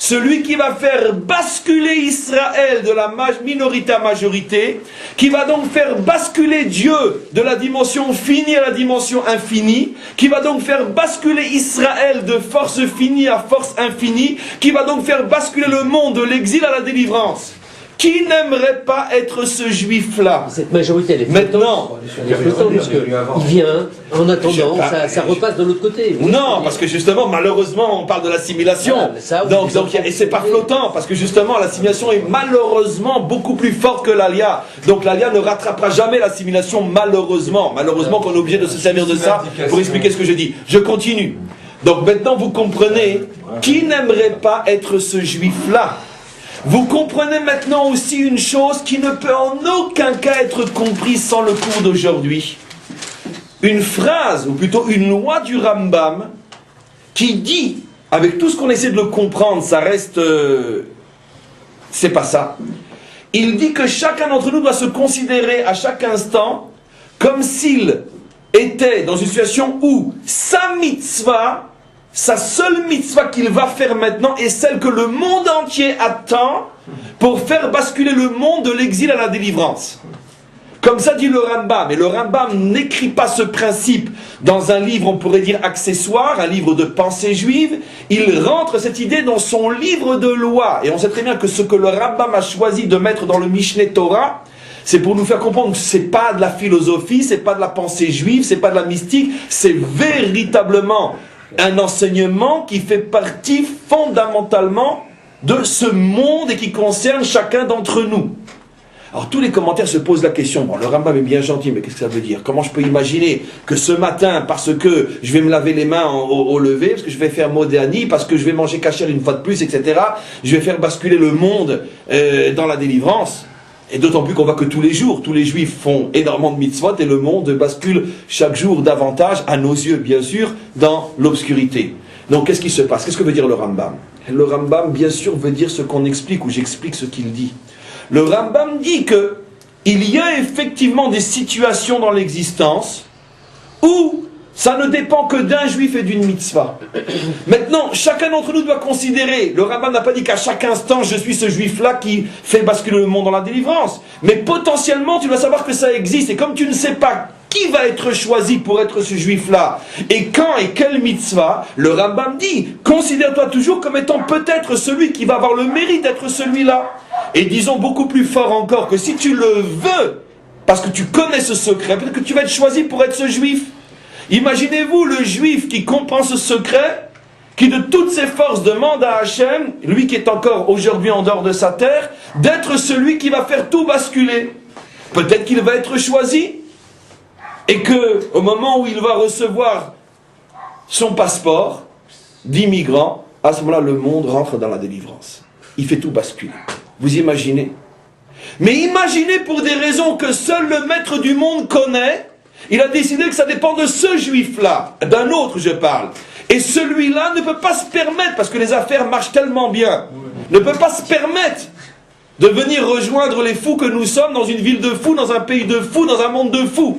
celui qui va faire basculer Israël de la minorité à majorité, qui va donc faire basculer Dieu de la dimension finie à la dimension infinie, qui va donc faire basculer Israël de force finie à force infinie, qui va donc faire basculer le monde de l'exil à la délivrance. Qui n'aimerait pas être ce juif-là? Cette majorité, elle est maintenant. Elle est flottante, parce qu'il vient, en attendant, ça repasse de l'autre côté. Non, parce que justement, malheureusement, on parle de l'assimilation. Et c'est pas flottant, parce que justement, l'assimilation est malheureusement beaucoup plus forte que l'Aliyah. Donc l'Aliyah ne rattrapera jamais l'assimilation, malheureusement. Malheureusement qu'on est obligé de se servir de ça pour expliquer ce que je dis. Je continue. Donc maintenant, vous comprenez, qui n'aimerait pas être ce juif-là? Vous comprenez maintenant aussi une chose qui ne peut en aucun cas être comprise sans le cours d'aujourd'hui. Une phrase, ou plutôt une loi du Rambam, qui dit, avec tout ce qu'on essaie de le comprendre, ça reste... c'est pas ça. Il dit que chacun d'entre nous doit se considérer à chaque instant comme s'il était dans une situation où sa mitzvah, sa seule mitzvah qu'il va faire maintenant est celle que le monde entier attend pour faire basculer le monde de l'exil à la délivrance. Comme ça dit le Rambam. Et le Rambam n'écrit pas ce principe dans un livre, on pourrait dire accessoire, un livre de pensée juive. Il rentre cette idée dans son livre de loi. Et on sait très bien que ce que le Rambam a choisi de mettre dans le Mishneh Torah, c'est pour nous faire comprendre que c'est pas de la philosophie, c'est pas de la pensée juive, c'est pas de la mystique, c'est véritablement un enseignement qui fait partie fondamentalement de ce monde et qui concerne chacun d'entre nous. Alors tous les commentaires se posent la question, bon, le Rambam est bien gentil, mais qu'est-ce que ça veut dire? Comment je peux imaginer que ce matin, parce que je vais me laver les mains au lever, parce que je vais faire moderni, parce que je vais manger kasher une fois de plus, etc., je vais faire basculer le monde dans la délivrance? Et d'autant plus qu'on voit que tous les jours, tous les juifs font énormément de mitzvot et le monde bascule chaque jour davantage, à nos yeux bien sûr, dans l'obscurité. Donc qu'est-ce qui se passe? Qu'est-ce que veut dire le Rambam? Le Rambam bien sûr veut dire ce qu'on explique, ou j'explique ce qu'il dit. Le Rambam dit que il y a effectivement des situations dans l'existence où ça ne dépend que d'un juif et d'une mitzvah. Maintenant, chacun d'entre nous doit considérer, le Rambam n'a pas dit qu'à chaque instant je suis ce juif-là qui fait basculer le monde dans la délivrance. Mais potentiellement, tu dois savoir que ça existe. Et comme tu ne sais pas qui va être choisi pour être ce juif-là, et quand et quelle mitzvah, le Rambam dit, considère-toi toujours comme étant peut-être celui qui va avoir le mérite d'être celui-là. Et disons beaucoup plus fort encore que si tu le veux, parce que tu connais ce secret, peut-être que tu vas être choisi pour être ce juif. Imaginez-vous le juif qui comprend ce secret, qui de toutes ses forces demande à Hachem, lui qui est encore aujourd'hui en dehors de sa terre, d'être celui qui va faire tout basculer. Peut-être qu'il va être choisi, et que au moment où il va recevoir son passeport d'immigrant, à ce moment-là le monde rentre dans la délivrance. Il fait tout basculer. Vous imaginez? Mais imaginez pour des raisons que seul le maître du monde connaît, il a décidé que ça dépend de ce juif-là, d'un autre je parle. Et celui-là ne peut pas se permettre, parce que les affaires marchent tellement bien, ne peut pas se permettre de venir rejoindre les fous que nous sommes dans une ville de fous, dans un pays de fous, dans un monde de fous.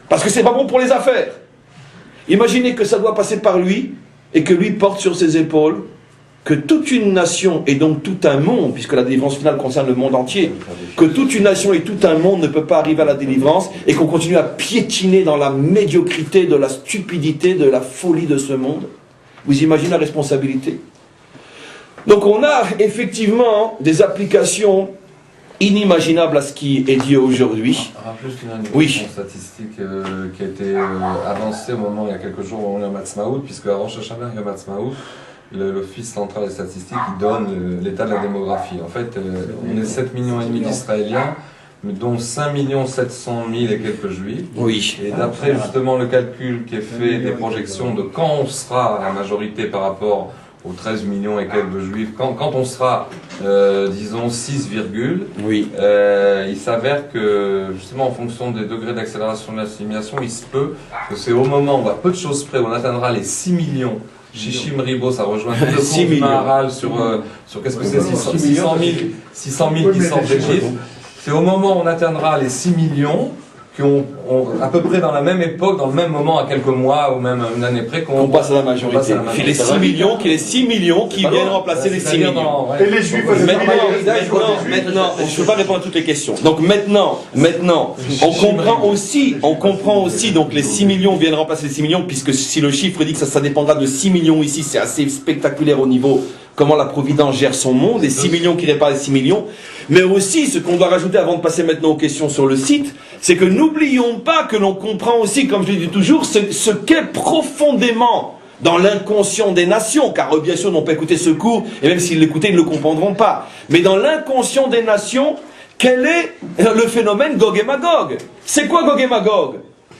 Parce que c'est pas bon pour les affaires. Imaginez que ça doit passer par lui, et que lui porte sur ses épaules, que toute une nation, et donc tout un monde, puisque la délivrance finale concerne le monde entier, que toute une nation et tout un monde ne peut pas arriver à la délivrance, et qu'on continue à piétiner dans la médiocrité, de la stupidité, de la folie de ce monde. Vous imaginez la responsabilité? Donc on a effectivement des applications inimaginables à ce qui est dit aujourd'hui. Juste une statistique qui a été avancée au moment, il y a quelques jours, au moment de Yom Ha'atzmaut, puisque avant Rosh Hashanah et Yom Ha'atzmaut, l'Office central des statistiques il donne l'état de la démographie. En fait, on est 7,5 millions d'Israéliens, dont 5 700 000 et quelques juifs. Oui. Et d'après justement le calcul qui est fait des projections de quand on sera à la majorité par rapport aux 13 millions et quelques juifs, quand on sera, disons, 6, oui. Il s'avère que, justement, en fonction des degrés d'accélération de l'assimilation, il se peut que c'est au moment où, à peu de choses près, où on atteindra les 6 millions, Shishim Ribo, ça rejoint tout le compte du Maharal sur qu'est-ce que c'est, 600 000 qui sortent d'Égypte. C'est au moment où on atteindra les 6 millions, à peu près dans la même époque, dans le même moment, à quelques mois ou même une année près, qu'on passe à la majorité. Les 6 millions, qui viennent remplacer les 6 millions. Et les juifs, maintenant, je ne peux pas répondre à toutes les questions. Donc maintenant, on comprend aussi, donc les 6 millions viennent remplacer les 6 millions, puisque si le chiffre dit que ça dépendra de 6 millions ici, c'est assez spectaculaire au niveau comment la Providence gère son monde, les 6 millions qui réparent les 6 millions. Mais aussi, ce qu'on doit rajouter avant de passer maintenant aux questions sur le site, c'est que n'oublions pas que l'on comprend aussi, comme je le dis toujours, ce qu'est profondément dans l'inconscient des nations, car bien sûr, ils n'ont pas écouté ce cours, et même s'ils l'écoutaient, ils ne le comprendront pas. Mais dans l'inconscient des nations, quel est le phénomène Gog et Magog? C'est quoi Gog et Magog?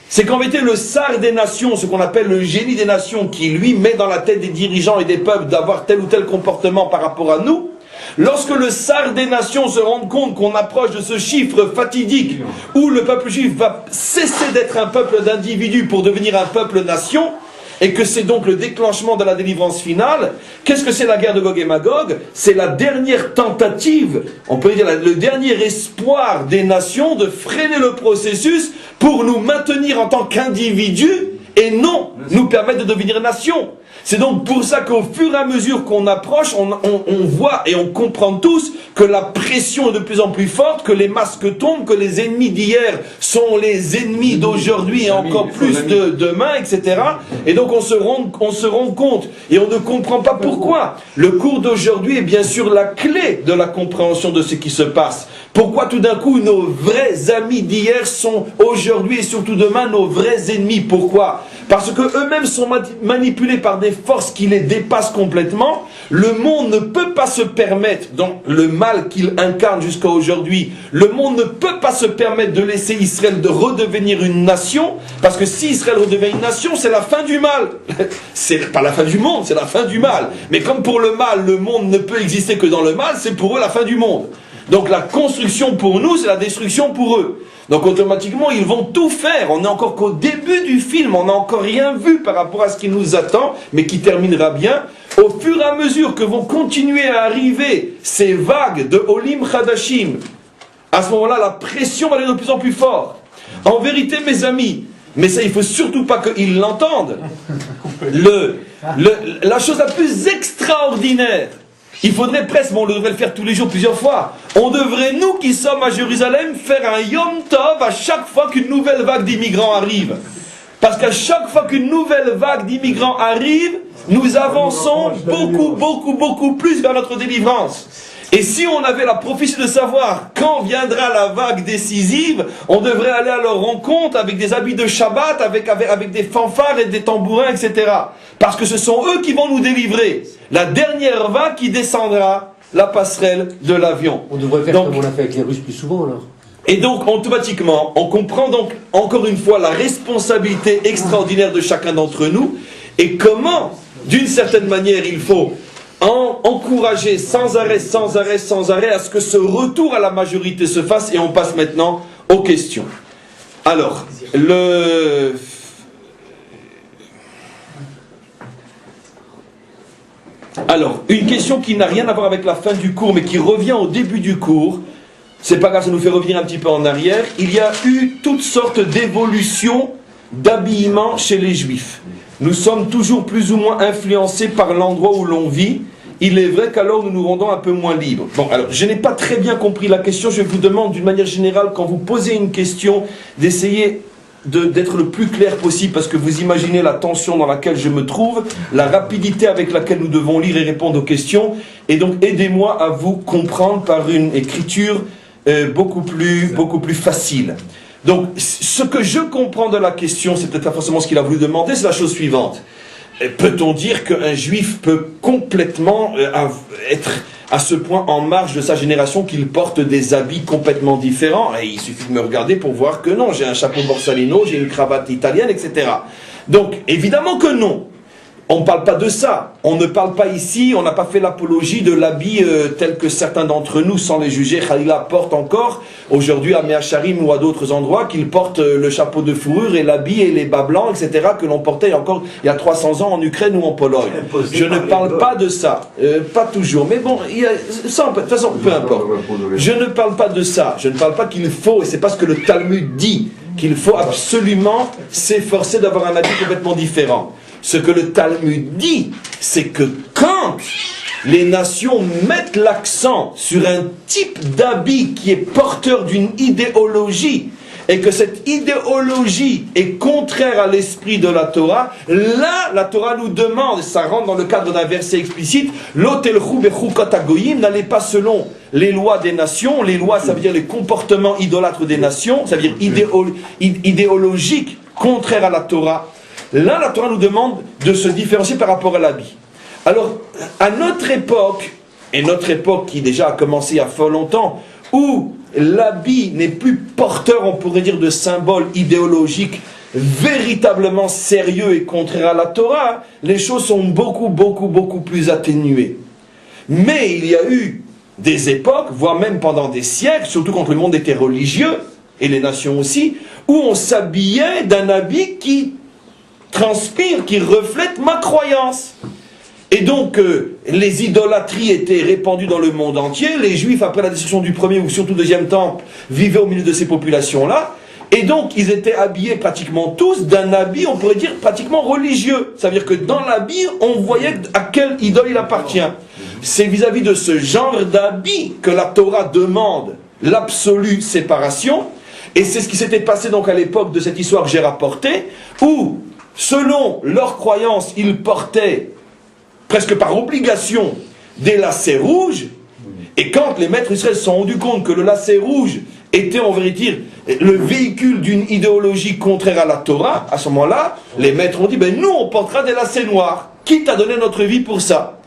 C'est qu'en vérité, le sar des nations, ce qu'on appelle le génie des nations, qui lui met dans la tête des dirigeants et des peuples d'avoir tel ou tel comportement par rapport à nous, lorsque le sar des nations se rend compte qu'on approche de ce chiffre fatidique où le peuple juif va cesser d'être un peuple d'individus pour devenir un peuple-nation, et que c'est donc le déclenchement de la délivrance finale, qu'est-ce que c'est la guerre de Gog et Magog? C'est la dernière tentative, on peut dire le dernier espoir des nations de freiner le processus pour nous maintenir en tant qu'individus et non nous permettre de devenir nation. C'est donc pour ça qu'au fur et à mesure qu'on approche, on voit et on comprend tous que la pression est de plus en plus forte, que les masques tombent, que les ennemis d'hier sont les ennemis d'aujourd'hui et encore plus de demain, etc. Et donc on se rend compte et on ne comprend pas pourquoi. Le cours d'aujourd'hui est bien sûr la clé de la compréhension de ce qui se passe. Pourquoi tout d'un coup nos vrais amis d'hier sont aujourd'hui et surtout demain nos vrais ennemis? Pourquoi? Parce que eux-mêmes sont manipulés par des forces qui les dépassent complètement. Le monde ne peut pas se permettre, dans le mal qu'il incarne jusqu'à aujourd'hui, le monde ne peut pas se permettre de laisser Israël de redevenir une nation, parce que si Israël redevient une nation, c'est la fin du mal. C'est pas la fin du monde, c'est la fin du mal. Mais comme pour le mal, le monde ne peut exister que dans le mal, c'est pour eux la fin du monde. Donc la construction pour nous, c'est la destruction pour eux. Donc automatiquement, ils vont tout faire. On n'est encore qu'au début du film, on n'a encore rien vu par rapport à ce qui nous attend, mais qui terminera bien. Au fur et à mesure que vont continuer à arriver ces vagues de Olim Chadashim, à ce moment-là, la pression va aller de plus en plus fort. En vérité, mes amis, mais ça, il ne faut surtout pas qu'ils l'entendent. La chose la plus extraordinaire, il faudrait presque, mais on devrait le faire tous les jours, plusieurs fois. On devrait, nous qui sommes à Jérusalem, faire un Yom Tov à chaque fois qu'une nouvelle vague d'immigrants arrive. Parce qu'à chaque fois qu'une nouvelle vague d'immigrants arrive, nous avançons beaucoup plus vers notre délivrance. Et si on avait la prophétie de savoir quand viendra la vague décisive, on devrait aller à leur rencontre avec des habits de Shabbat, avec des fanfares et des tambourins, etc. Parce que ce sont eux qui vont nous délivrer. La dernière vague qui descendra la passerelle de l'avion. On devrait faire comme on a fait avec les Russes plus souvent alors. Et donc, automatiquement, on comprend donc, encore une fois, la responsabilité extraordinaire de chacun d'entre nous, et comment, d'une certaine manière, il faut, en encourager sans arrêt à ce que ce retour à la majorité se fasse, et on passe maintenant aux questions. Alors, une question qui n'a rien à voir avec la fin du cours, mais qui revient au début du cours. C'est pas grave, ça nous fait revenir un petit peu en arrière. Il y a eu toutes sortes d'évolutions d'habillement chez les Juifs. Nous sommes toujours plus ou moins influencés par l'endroit où l'on vit. Il est vrai qu'alors nous nous rendons un peu moins libres. Bon, alors, je n'ai pas très bien compris la question. Je vous demande d'une manière générale, quand vous posez une question, d'essayer d'être le plus clair possible, parce que vous imaginez la tension dans laquelle je me trouve, la rapidité avec laquelle nous devons lire et répondre aux questions, et donc aidez-moi à vous comprendre par une écriture beaucoup plus facile. Donc, ce que je comprends de la question, c'est peut-être pas forcément ce qu'il a voulu demander, c'est la chose suivante. Peut-on dire qu'un juif peut complètement être à ce point en marge de sa génération qu'il porte des habits complètement différents? Et il suffit de me regarder pour voir que non, j'ai un chapeau borsalino, j'ai une cravate italienne, etc. Donc, évidemment que non. On ne parle pas de ça. On ne parle pas ici, on n'a pas fait l'apologie de l'habit tel que certains d'entre nous, sans les juger, Khalila portent encore, aujourd'hui à Meacharim ou à d'autres endroits, qu'ils portent le chapeau de fourrure et l'habit et les bas blancs, etc., que l'on portait encore il y a 300 ans en Ukraine ou en Pologne. Je ne parle pas de ça. Pas toujours. Mais bon, ça, de toute façon, peu importe. Je ne parle pas de ça. Je ne parle pas qu'il faut, et c'est pas ce que le Talmud dit, qu'il faut absolument s'efforcer d'avoir un habit complètement différent. Ce que le Talmud dit, c'est que quand les nations mettent l'accent sur un type d'habit qui est porteur d'une idéologie, et que cette idéologie est contraire à l'esprit de la Torah, là, la Torah nous demande, et ça rentre dans le cadre d'un verset explicite, l'otelchou bechukot hagoyim, n'allez pas selon les lois des nations. Les lois, ça veut dire les comportements idolâtres des nations, ça veut dire idéologiques, contraires à la Torah. Là, la Torah nous demande de se différencier par rapport à l'habit. Alors, à notre époque, et notre époque qui déjà a commencé il y a fort longtemps, où l'habit n'est plus porteur, on pourrait dire, de symboles idéologiques véritablement sérieux et contraires à la Torah, les choses sont beaucoup plus atténuées. Mais il y a eu des époques, voire même pendant des siècles, surtout quand le monde était religieux, et les nations aussi, où on s'habillait d'un habit qui transpire, qui reflète ma croyance. Et donc, les idolâtries étaient répandues dans le monde entier. Les Juifs, après la destruction du premier ou surtout deuxième temple, vivaient au milieu de ces populations-là. Et donc, ils étaient habillés pratiquement tous d'un habit, on pourrait dire, pratiquement religieux. Ça veut dire que dans l'habit, on voyait à quelle idole il appartient. C'est vis-à-vis de ce genre d'habit que la Torah demande l'absolue séparation. Et c'est ce qui s'était passé donc à l'époque de cette histoire que j'ai rapportée, où selon leurs croyances, ils portaient, presque par obligation, des lacets rouges. Et quand les maîtres Israël se sont rendus compte que le lacet rouge était, on va dire, le véhicule d'une idéologie contraire à la Torah, à ce moment-là, les maîtres ont dit, nous on portera des lacets noirs, quitte à donner notre vie pour ça.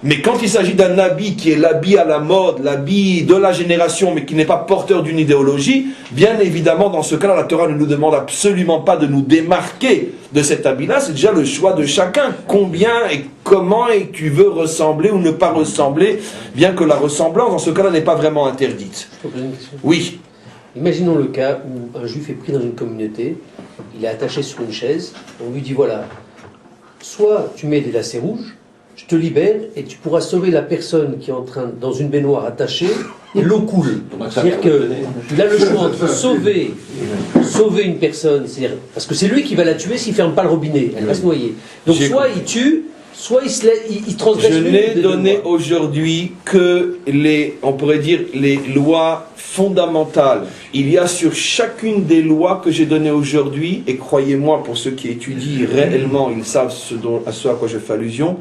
Mais quand il s'agit d'un habit qui est l'habit à la mode, l'habit de la génération, mais qui n'est pas porteur d'une idéologie, bien évidemment, dans ce cas-là, la Torah ne nous demande absolument pas de nous démarquer de cet habit-là. C'est déjà le choix de chacun. Combien et comment et tu veux ressembler ou ne pas ressembler, bien que la ressemblance, dans ce cas-là, n'est pas vraiment interdite. Je peux poser une question ? Oui. Imaginons le cas où un juif est pris dans une communauté, il est attaché sur une chaise, on lui dit voilà, soit tu mets des lacets rouges, je te libère et tu pourras sauver la personne qui est en train, dans une baignoire attachée, et l'eau coule. C'est-à-dire qu'il a le choix entre sauver une personne, c'est-à-dire, parce que c'est lui qui va la tuer s'il ne ferme pas le robinet, elle va se noyer. Donc soit il tue, soit il transgresse. Je n'ai donné aujourd'hui que on pourrait dire, les lois fondamentales. Il y a sur chacune des lois que j'ai données aujourd'hui, et croyez-moi, pour ceux qui étudient réellement, ils savent à ce à quoi je fais allusion,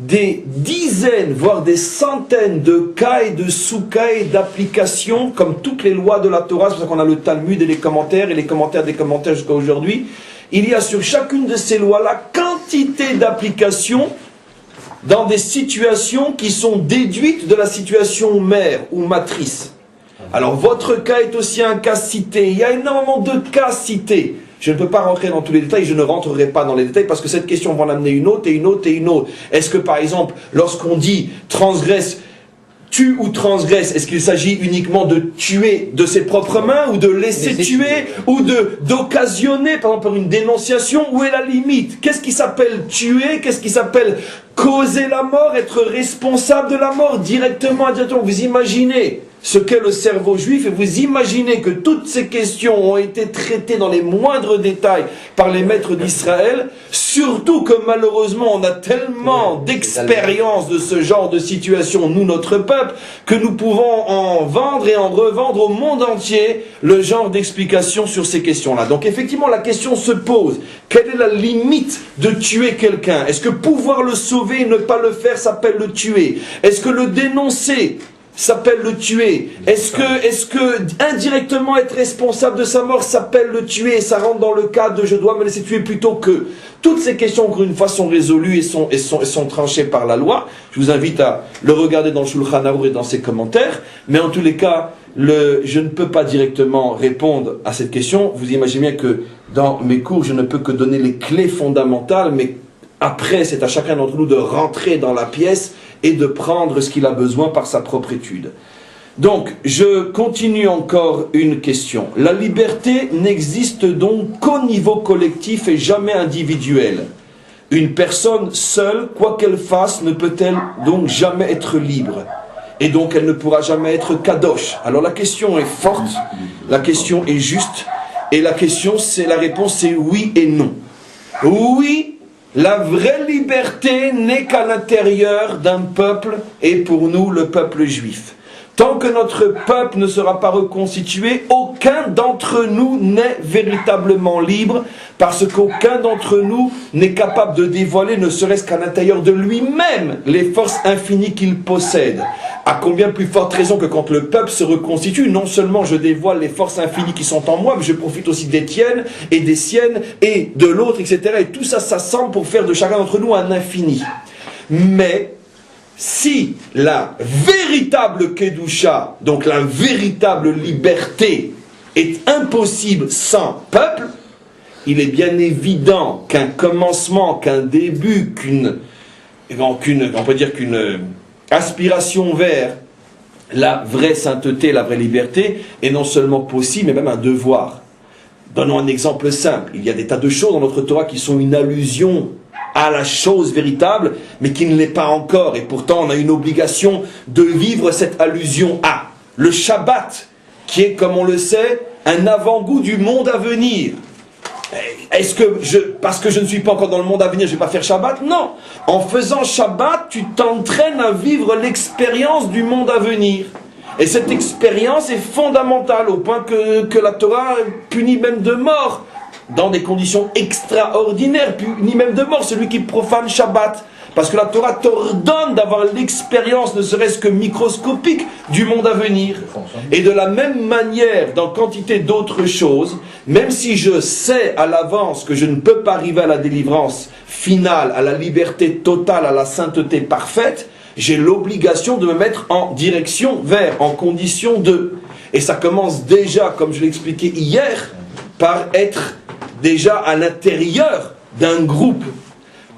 des dizaines, voire des centaines de cas et de sous-cas et d'applications, comme toutes les lois de la Torah. C'est pour ça qu'on a le Talmud et les commentaires des commentaires jusqu'à aujourd'hui. Il y a sur chacune de ces lois-là quantité d'applications dans des situations qui sont déduites de la situation mère ou matrice. Alors votre cas est aussi un cas cité. Il y a énormément de cas cités. Je ne peux pas rentrer dans tous les détails, je ne rentrerai pas dans les détails parce que cette question va en amener une autre et une autre et une autre. Est-ce que par exemple, lorsqu'on dit transgresse, tue ou transgresse, est-ce qu'il s'agit uniquement de tuer de ses propres mains ou de laisser tuer ou d'occasionner par exemple une dénonciation? Où est la limite? Qu'est-ce qui s'appelle tuer? Qu'est-ce qui s'appelle causer la mort? Être responsable de la mort directement, indirectement? Vous imaginez ce qu'est le cerveau juif et vous imaginez que toutes ces questions ont été traitées dans les moindres détails par les maîtres d'Israël, surtout que malheureusement on a tellement d'expérience de ce genre de situation, nous notre peuple, que nous pouvons en vendre et en revendre au monde entier le genre d'explications sur ces questions-là. Donc effectivement la question se pose, quelle est la limite de tuer quelqu'un? Est-ce que pouvoir le sauver et ne pas le faire s'appelle le tuer? Est-ce que le dénoncer s'appelle le tuer? Est-ce que indirectement être responsable de sa mort s'appelle le tuer? Et ça rentre dans le cadre de je dois me laisser tuer plutôt que. Toutes ces questions, encore une fois, sont résolues et sont tranchées par la loi. Je vous invite à le regarder dans le Shulchan Arour et dans ses commentaires. Mais en tous les cas, je ne peux pas directement répondre à cette question. Vous imaginez bien que dans mes cours, je ne peux que donner les clés fondamentales, mais après, c'est à chacun d'entre nous de rentrer dans la pièce et de prendre ce qu'il a besoin par sa propre étude. Donc, je continue encore une question. La liberté n'existe donc qu'au niveau collectif et jamais individuel. Une personne seule, quoi qu'elle fasse, ne peut-elle donc jamais être libre. Et donc, elle ne pourra jamais être kadosh. Alors, la question est forte, la question est juste, et la réponse c'est oui et non. Oui, la vraie liberté n'est qu'à l'intérieur d'un peuple, et pour nous, le peuple juif. Tant que notre peuple ne sera pas reconstitué, aucun d'entre nous n'est véritablement libre, parce qu'aucun d'entre nous n'est capable de dévoiler, ne serait-ce qu'à l'intérieur de lui-même, les forces infinies qu'il possède. À combien plus forte raison que quand le peuple se reconstitue, non seulement je dévoile les forces infinies qui sont en moi, mais je profite aussi des tiennes et des siennes et de l'autre, etc. Et tout ça s'assemble pour faire de chacun d'entre nous un infini. Mais si la véritable Kedusha, donc la véritable liberté, est impossible sans peuple, il est bien évident qu'un commencement, qu'un début, on peut dire qu'une aspiration vers la vraie sainteté, la vraie liberté, est non seulement possible, mais même un devoir. Donnons un exemple simple. Il y a des tas de choses dans notre Torah qui sont une allusion à la chose véritable, mais qui ne l'est pas encore. Et pourtant, on a une obligation de vivre cette allusion à. Le Shabbat, qui est, comme on le sait, un avant-goût du monde à venir. Est-ce que parce que je ne suis pas encore dans le monde à venir, je ne vais pas faire Shabbat? Non. En faisant Shabbat, tu t'entraînes à vivre l'expérience du monde à venir. Et cette expérience est fondamentale, au point que la Torah punit même de mort, dans des conditions extraordinaires, punit même de mort celui qui profane Shabbat. Parce que la Torah t'ordonne d'avoir l'expérience, ne serait-ce que microscopique, du monde à venir. Et de la même manière, dans quantité d'autres choses, même si je sais à l'avance que je ne peux pas arriver à la délivrance finale, à la liberté totale, à la sainteté parfaite, j'ai l'obligation de me mettre en direction vers, en condition de. Et ça commence déjà, comme je l'ai expliqué hier, par être déjà à l'intérieur d'un groupe.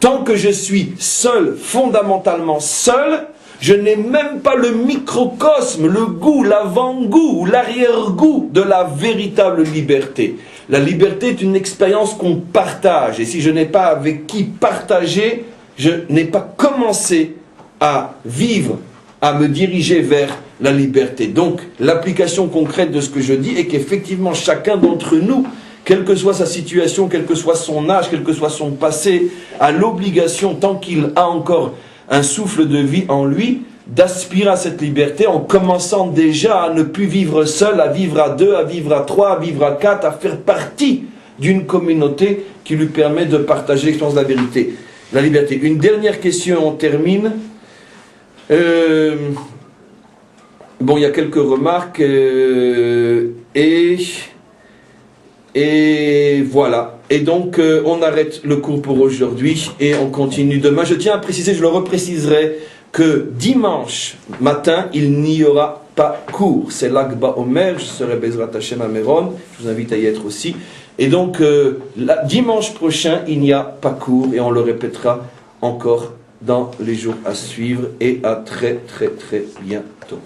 Tant que je suis seul, fondamentalement seul, je n'ai même pas le microcosme, le goût, l'avant-goût, l'arrière-goût de la véritable liberté. La liberté est une expérience qu'on partage. Et si je n'ai pas avec qui partager, je n'ai pas commencé à vivre, à me diriger vers la liberté. Donc, l'application concrète de ce que je dis est qu'effectivement, chacun d'entre nous, quelle que soit sa situation, quel que soit son âge, quel que soit son passé, a l'obligation, tant qu'il a encore un souffle de vie en lui, d'aspirer à cette liberté en commençant déjà à ne plus vivre seul, à vivre à deux, à vivre à trois, à vivre à quatre, à faire partie d'une communauté qui lui permet de partager l'expérience de la vérité, la liberté. Une dernière question, on termine. Bon, il y a quelques remarques et voilà. Et donc, on arrête le cours pour aujourd'hui et on continue demain. Je tiens à préciser, je le repréciserai, que dimanche matin, il n'y aura pas pas court. C'est l'Akba Omer, je serai Bezrat Hashem à Méron, je vous invite à y être aussi. Et donc, dimanche prochain, il n'y a pas court, et on le répétera encore dans les jours à suivre, et à très très très bientôt.